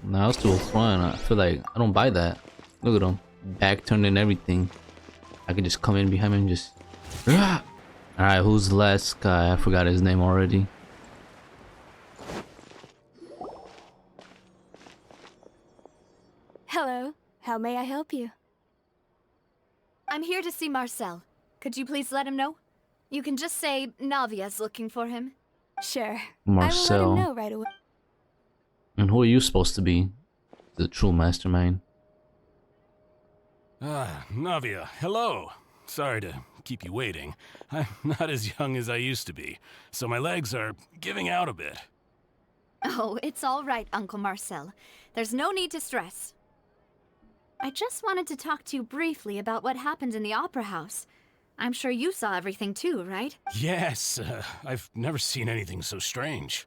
Nah, that's too fun. I feel like I don't buy that. Look at him. Back turned and everything. I could just come in behind him and just... Alright, who's the last guy? I forgot his name already. Hello. How may I help you? I'm here to see Marcel. Could you please let him know? You can just say Navia's looking for him. Sure. Marcel. I will let him know right away. And who are you supposed to be? The true mastermind. Navia, hello. Sorry to keep you waiting. I'm not as young as I used to be, so my legs are giving out a bit. Oh, it's all right, Uncle Marcel. There's no need to stress. I just wanted to talk to you briefly about what happened in the Opera House. I'm sure you saw everything too, right? Yes, I've never seen anything so strange.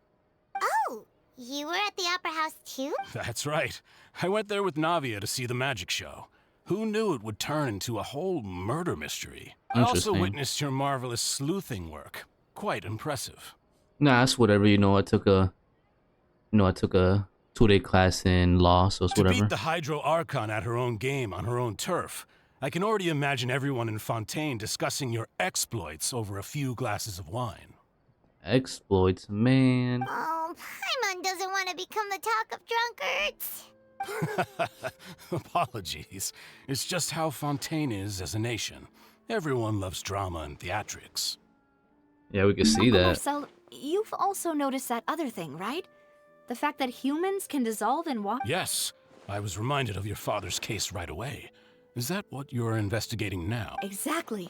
Oh, you were at the Opera House too? That's right. I went there with Navia to see the magic show. Who knew it would turn into a whole murder mystery? I also witnessed your marvelous sleuthing work. Quite impressive. Nah, it's whatever. I took a 2-day class in law, so it's whatever. To beat the Hydro Archon at her own game on her own turf, I can already imagine everyone in Fontaine discussing your exploits over a few glasses of wine. Exploits, man. Oh, Paimon doesn't want to become the talk of drunkards. Apologies. It's just how Fontaine is as a nation. Everyone loves drama and theatrics. Yeah, we can see that. Marcel, you've also noticed that other thing, right? The fact that humans can dissolve in water? Yes, I was reminded of your father's case right away. Is that what you're investigating now? Exactly.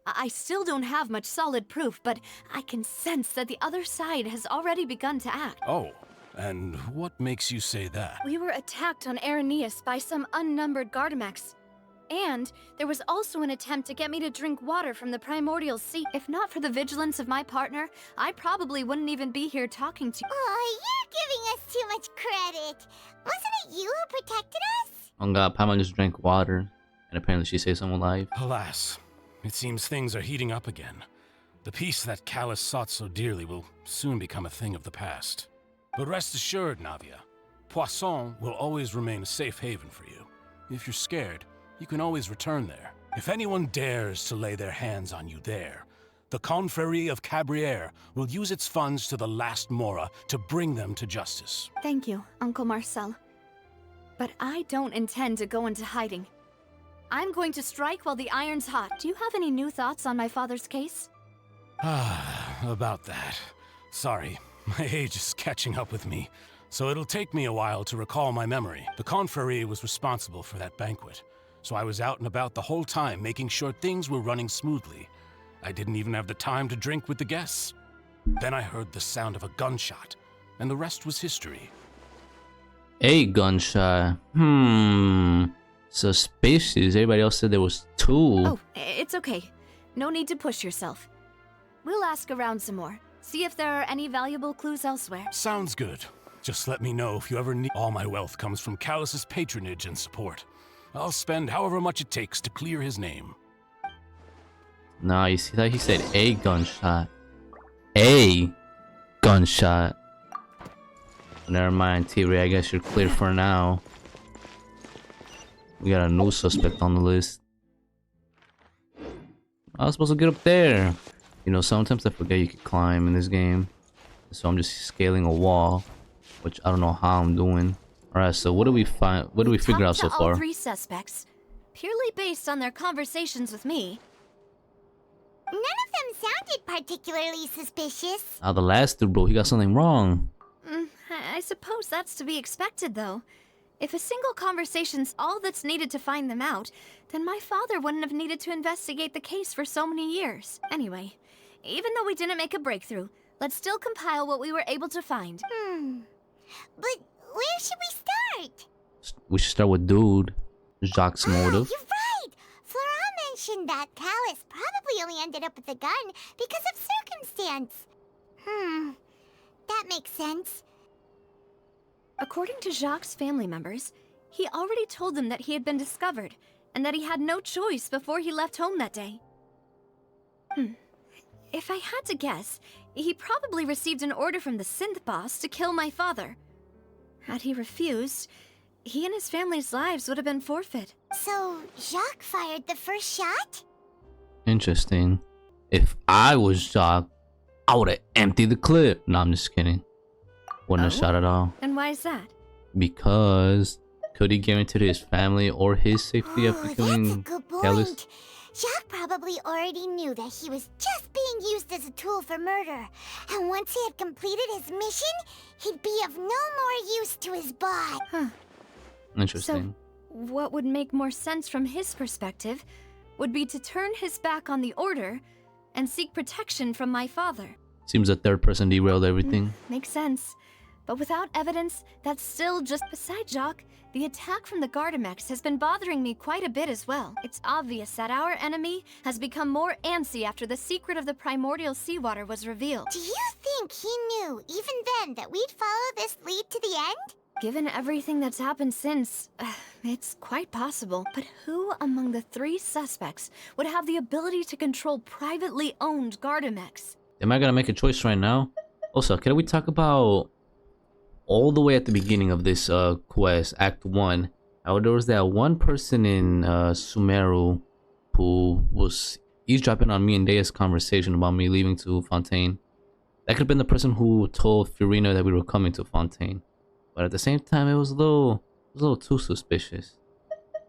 I still don't have much solid proof, but I can sense that the other side has already begun to act. Oh, and what makes you say that? We were attacked on Arrhenius by some unnumbered Gardamex. And there was also an attempt to get me to drink water from the primordial sea. If not for the vigilance of my partner, I probably wouldn't even be here talking to you. Oh, you're giving us too much credit. Wasn't it you who protected us? Oh god, Paimon just drank water, and apparently she saved someone alive. Alas, it seems things are heating up again. The peace that Callus sought so dearly will soon become a thing of the past. But rest assured, Navia, Poisson will always remain a safe haven for you. If you're scared, you can always return there. If anyone dares to lay their hands on you there, the Confrérie of Cabrières will use its funds to the last Mora to bring them to justice. Thank you, Uncle Marcel. But I don't intend to go into hiding. I'm going to strike while the iron's hot. Do you have any new thoughts on my father's case? About that. Sorry, my age is catching up with me, so it'll take me a while to recall my memory. The Confrérie was responsible for that banquet, so I was out and about the whole time making sure things were running smoothly. I didn't even have the time to drink with the guests. Then I heard the sound of a gunshot, and the rest was history. A gunshot. Suspicious. Everybody else said there was 2. Oh, it's okay. No need to push yourself. We'll ask around some more. See if there are any valuable clues elsewhere. Sounds good. Just let me know if you ever need. All my wealth comes from Callus's patronage and support. I'll spend however much it takes to clear his name. Nah, you see that he said a gunshot. A gunshot. Never mind, T-Ray, I guess you're clear for now. We got a new suspect on the list. I was supposed to get up there. Sometimes I forget you can climb in this game. So I'm just scaling a wall, which I don't know how I'm doing. Alright, so what do we find? What do we figure out so far? All 3 suspects, purely based on their conversations with me. None of them sounded particularly suspicious. The last dude, bro, he got something wrong. I suppose that's to be expected, though. If a single conversation's all that's needed to find them out, then my father wouldn't have needed to investigate the case for so many years. Anyway, even though we didn't make a breakthrough, let's still compile what we were able to find. But where should we start? We should start with dude. Jacques' motive. You're right! Flora mentioned that Callus probably only ended up with the gun because of circumstance. That makes sense. According to Jacques' family members, he already told them that he had been discovered, and that he had no choice before he left home that day. If I had to guess, he probably received an order from the synth boss to kill my father. Had he refused, he and his family's lives would have been forfeit. So, Jacques fired the first shot? Interesting. If I was Jacques, I would have emptied the clip. No, I'm just kidding. Wouldn't have shot at all. And why is that? Because could he guarantee his family or his safety after killing that's a good point. Callus? Jacques probably already knew that he was just being used as a tool for murder. And once he had completed his mission, he'd be of no more use to his bot. Interesting. So, what would make more sense from his perspective would be to turn his back on the Order and seek protection from my father. Seems the third person derailed everything. Makes sense. But without evidence, that's still just... Besides, Jacques, the attack from the Gardamex has been bothering me quite a bit as well. It's obvious that our enemy has become more antsy after the secret of the primordial seawater was revealed. Do you think he knew, even then, that we'd follow this lead to the end? Given everything that's happened since, it's quite possible. But who among the three suspects would have the ability to control privately owned Gardamex? Am I gonna make a choice right now? Also, can we talk about all the way at the beginning of this quest, Act 1? There was that one person in Sumeru who was eavesdropping on me and Dea's conversation about me leaving to Fontaine. That could have been the person who told Fiorina that we were coming to Fontaine. But at the same time, it was a little too suspicious.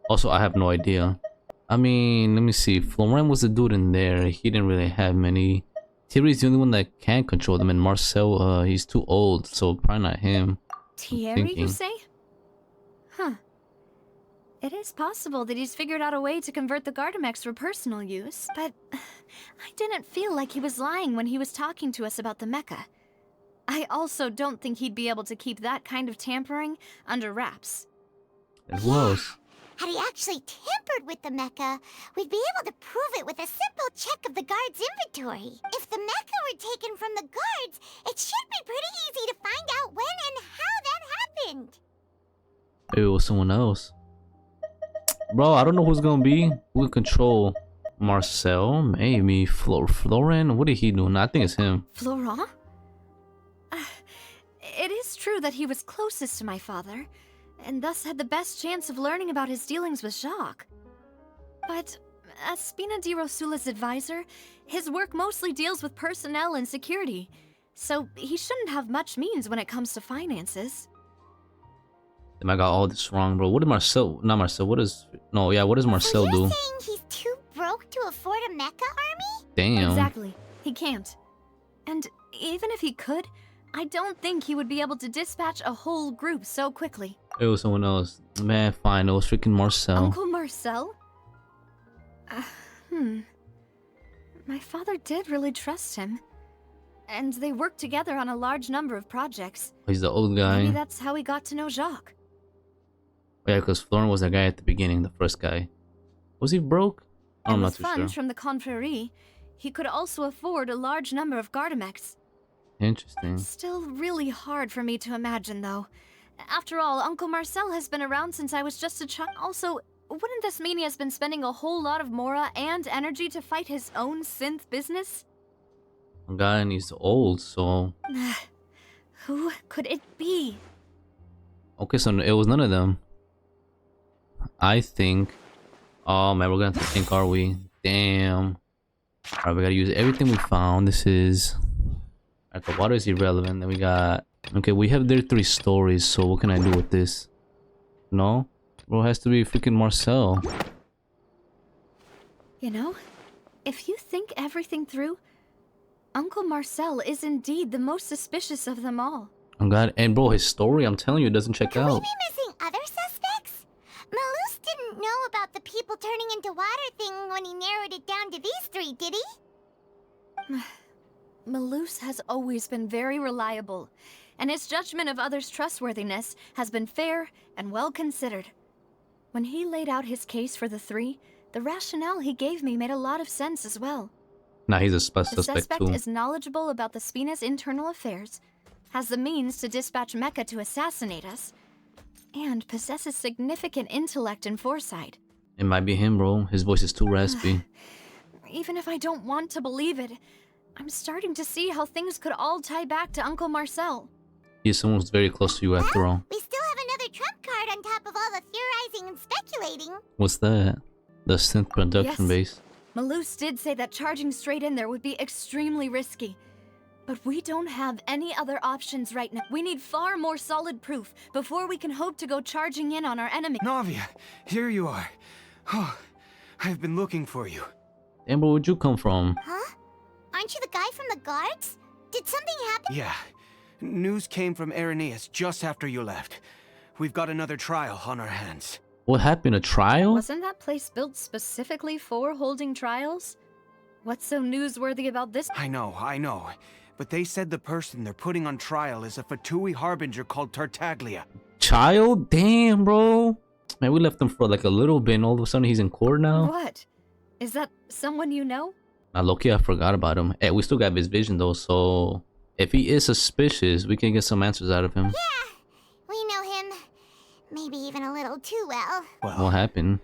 Also, I have no idea. I mean, let me see. Florent was the dude in there. He didn't really have many. Thierry's the only one that can control them, and Marcel, he's too old, so probably not him. Thierry, you say? Huh. It is possible that he's figured out a way to convert the Gardamex for personal use, but I didn't feel like he was lying when he was talking to us about the mecha. I also don't think he'd be able to keep that kind of tampering under wraps. And who else? Had he actually tampered with the mecha, we'd be able to prove it with a simple check of the guard's inventory. If the mecha were taken from the guards, it should be pretty easy to find out when and how that happened. Maybe it was someone else. Bro, I don't know who's gonna be. Who can control Marcel? Maybe Florent? What did he do? No, I think it's him. Florent? It is true that he was closest to my father, and thus had the best chance of learning about his dealings with Jacques. But as Spina di Rosula's advisor, his work mostly deals with personnel and security, so he shouldn't have much means when it comes to finances. Damn, I got all this wrong, bro. What did Marcel... Not Marcel, what does... No, yeah, what does Marcel do? You're saying he's too broke to afford a mecha army? Damn. Exactly. He can't. And even if he could, I don't think he would be able to dispatch a whole group so quickly. It was someone else. Man, fine. It was freaking Marcel. Uncle Marcel? My father did really trust him. And they worked together on a large number of projects. He's the old guy. Maybe that's how he got to know Jacques. Yeah, because Florent was that guy at the beginning, the first guy. Was he broke? I'm not too sure. With funds from the Confrérie, he could also afford a large number of Gardamex. Interesting. It's still really hard for me to imagine, though. After all, Uncle Marcel has been around since I was just a child. Also, wouldn't this mean he has been spending a whole lot of mora and energy to fight his own synth business? A guy and he's old, so... Who could it be? Okay, so it was none of them. I think... Oh man, we're gonna have to think, are we? Damn. Alright, we gotta use everything we found. This is... Alright, the water is irrelevant. Then we got... Okay, we have their 3 stories, so what can I do with this? No? Bro, it has to be freaking Marcel. You know, if you think everything through, Uncle Marcel is indeed the most suspicious of them all. Oh god, and bro, his story, I'm telling you, it doesn't check Could out. we be missing other suspects? Malus didn't know about the people turning into water thing when he narrowed it down to these 3, did he? Malus has always been very reliable, and his judgment of others' trustworthiness has been fair and well considered. When he laid out his case for the 3, the rationale he gave me made a lot of sense as well. Nah, he's a The suspect suspect too. is knowledgeable about the Spina's internal affairs, has the means to dispatch Mecha to assassinate us, and possesses significant intellect and foresight. It might be him, bro. His voice is too raspy. Even if I don't want to believe it, I'm starting to see how things could all tie back to Uncle Marcel. He's someone who's very close to you after all. We still have another trump card on top of all the theorizing and speculating. What's that? The synth production Yes. base. Malus did say that charging straight in there would be extremely risky. But we don't have any other options right now. We need far more solid proof before we can hope to go charging in on our enemy. Navia, here you are. Oh, I've been looking for you. Damn, bro, where'd you come from? Huh? Aren't you the guy from the guards? Did something happen? Yeah. News came from Irenaeus just after you left. We've got another trial on our hands. What happened? A trial? Wasn't that place built specifically for holding trials? What's so newsworthy about this? I know. But they said the person they're putting on trial is a Fatui harbinger called Tartaglia. Child? Damn, bro. Man, we left him for like a little bit and all of a sudden he's in court now? What? Is that someone you know? Loki, I forgot about him. Hey, we still got his vision though, so if he is suspicious, we can get some answers out of him. Yeah, we know him. Maybe even a little too well. What happened?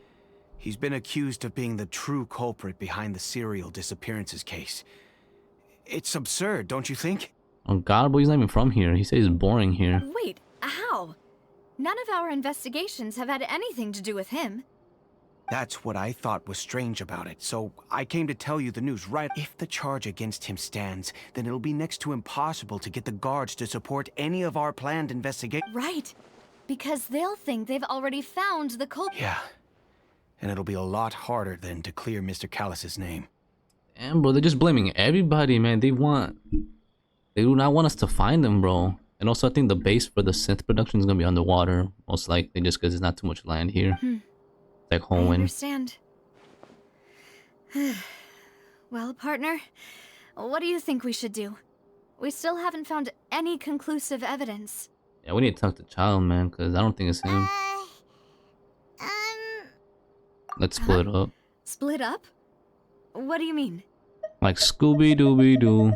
He's been accused of being the true culprit behind the serial disappearances case. It's absurd, don't you think? Oh god, boy, he's not even from here. He says it's boring here. Wait, how? None of our investigations have had anything to do with him. That's what I thought was strange about it, so I came to tell you the news right. If the charge against him stands, then it'll be next to impossible to get the guards to support any of our planned investigations. Right, because they'll think they've already found the culprit. Yeah, and it'll be a lot harder then to clear Mr. Callus's name. Damn, bro, they're just blaming everybody, man. They do not want us to find them, bro. And also, I think the base for the synth production is gonna be underwater, most likely, just because there's not too much land here. Like I Hoenn. understand. Well, partner, what do you think we should do? We still haven't found any conclusive evidence. Yeah, we need to talk to Child, man, because I don't think it's him. Let's split up. Split up? What do you mean? Like Scooby-Dooby-Doo.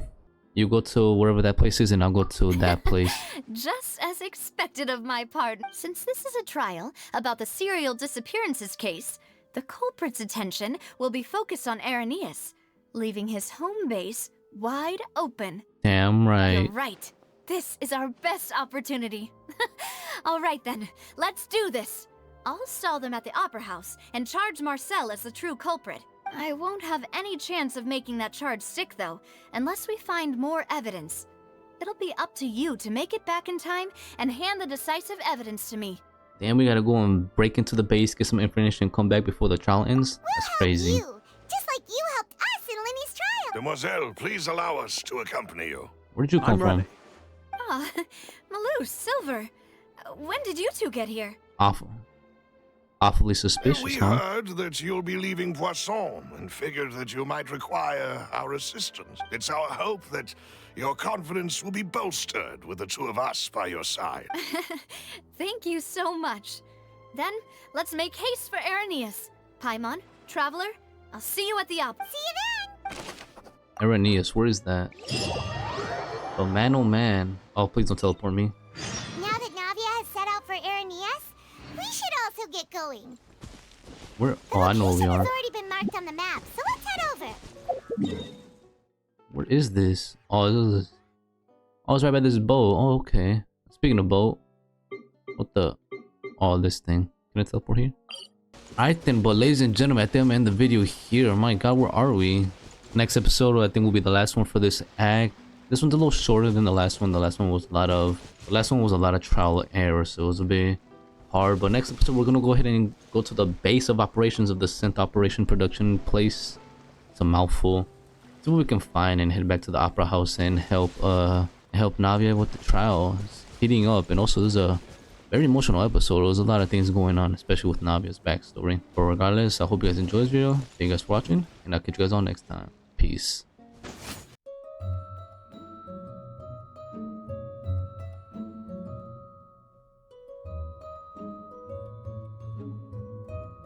You go to wherever that place is and I'll go to that place. Just as expected of my partner. Since this is a trial about the serial disappearances case, the culprit's attention will be focused on Irenaeus, leaving his home base wide open. Damn right. You're right. This is our best opportunity. All right then, let's do this. I'll stall them at the Opera House and charge Marcel as the true culprit. I won't have any chance of making that charge stick, though, unless we find more evidence. It'll be up to you to make it back in time and hand the decisive evidence to me. Damn, we gotta go and break into the base, get some information, and come back before the trial ends? That's crazy. Just like you helped us in Lenny's trial. Demoiselle, please allow us to accompany you. Where did you come from? Ah, Malou, Silver. When did you two get here? Awfully suspicious, We huh? heard that you'll be leaving Poisson and figured that you might require our assistance. It's our hope that your confidence will be bolstered with the two of us by your side. Thank you so much. Then, let's make haste for Irenaeus. Paimon, Traveler, I'll see you at the Opera. See you then! Irenaeus, where is that? Oh man. Oh, please don't teleport me. Now that Navia has set out for Irenaeus, we should also get going. Where? Oh, I know where we The are. location has already been marked on the map, so let's head over. Where is this? Oh, this is... Oh, it's right by this boat. Oh, okay. Speaking of boat. What the... Oh, this thing. Can I teleport here? Alright then, but ladies and gentlemen, I think I'm gonna end the video here. My god, where are we? Next episode, I think, will be the last one for this act. This one's a little shorter than the last one. The last one was a lot of trial and error, so it was a bit hard. But next episode, we're gonna go ahead and go to the base of operations of the synth operation production place. It's a mouthful. See what we can find and head back to the Opera House and help Navia with the trial. It's heating up, and also there's a very emotional episode. There's a lot of things going on, especially with Navia's backstory. But regardless, I hope you guys enjoyed this video. Thank you guys for watching, and I'll catch you guys on next time. Peace.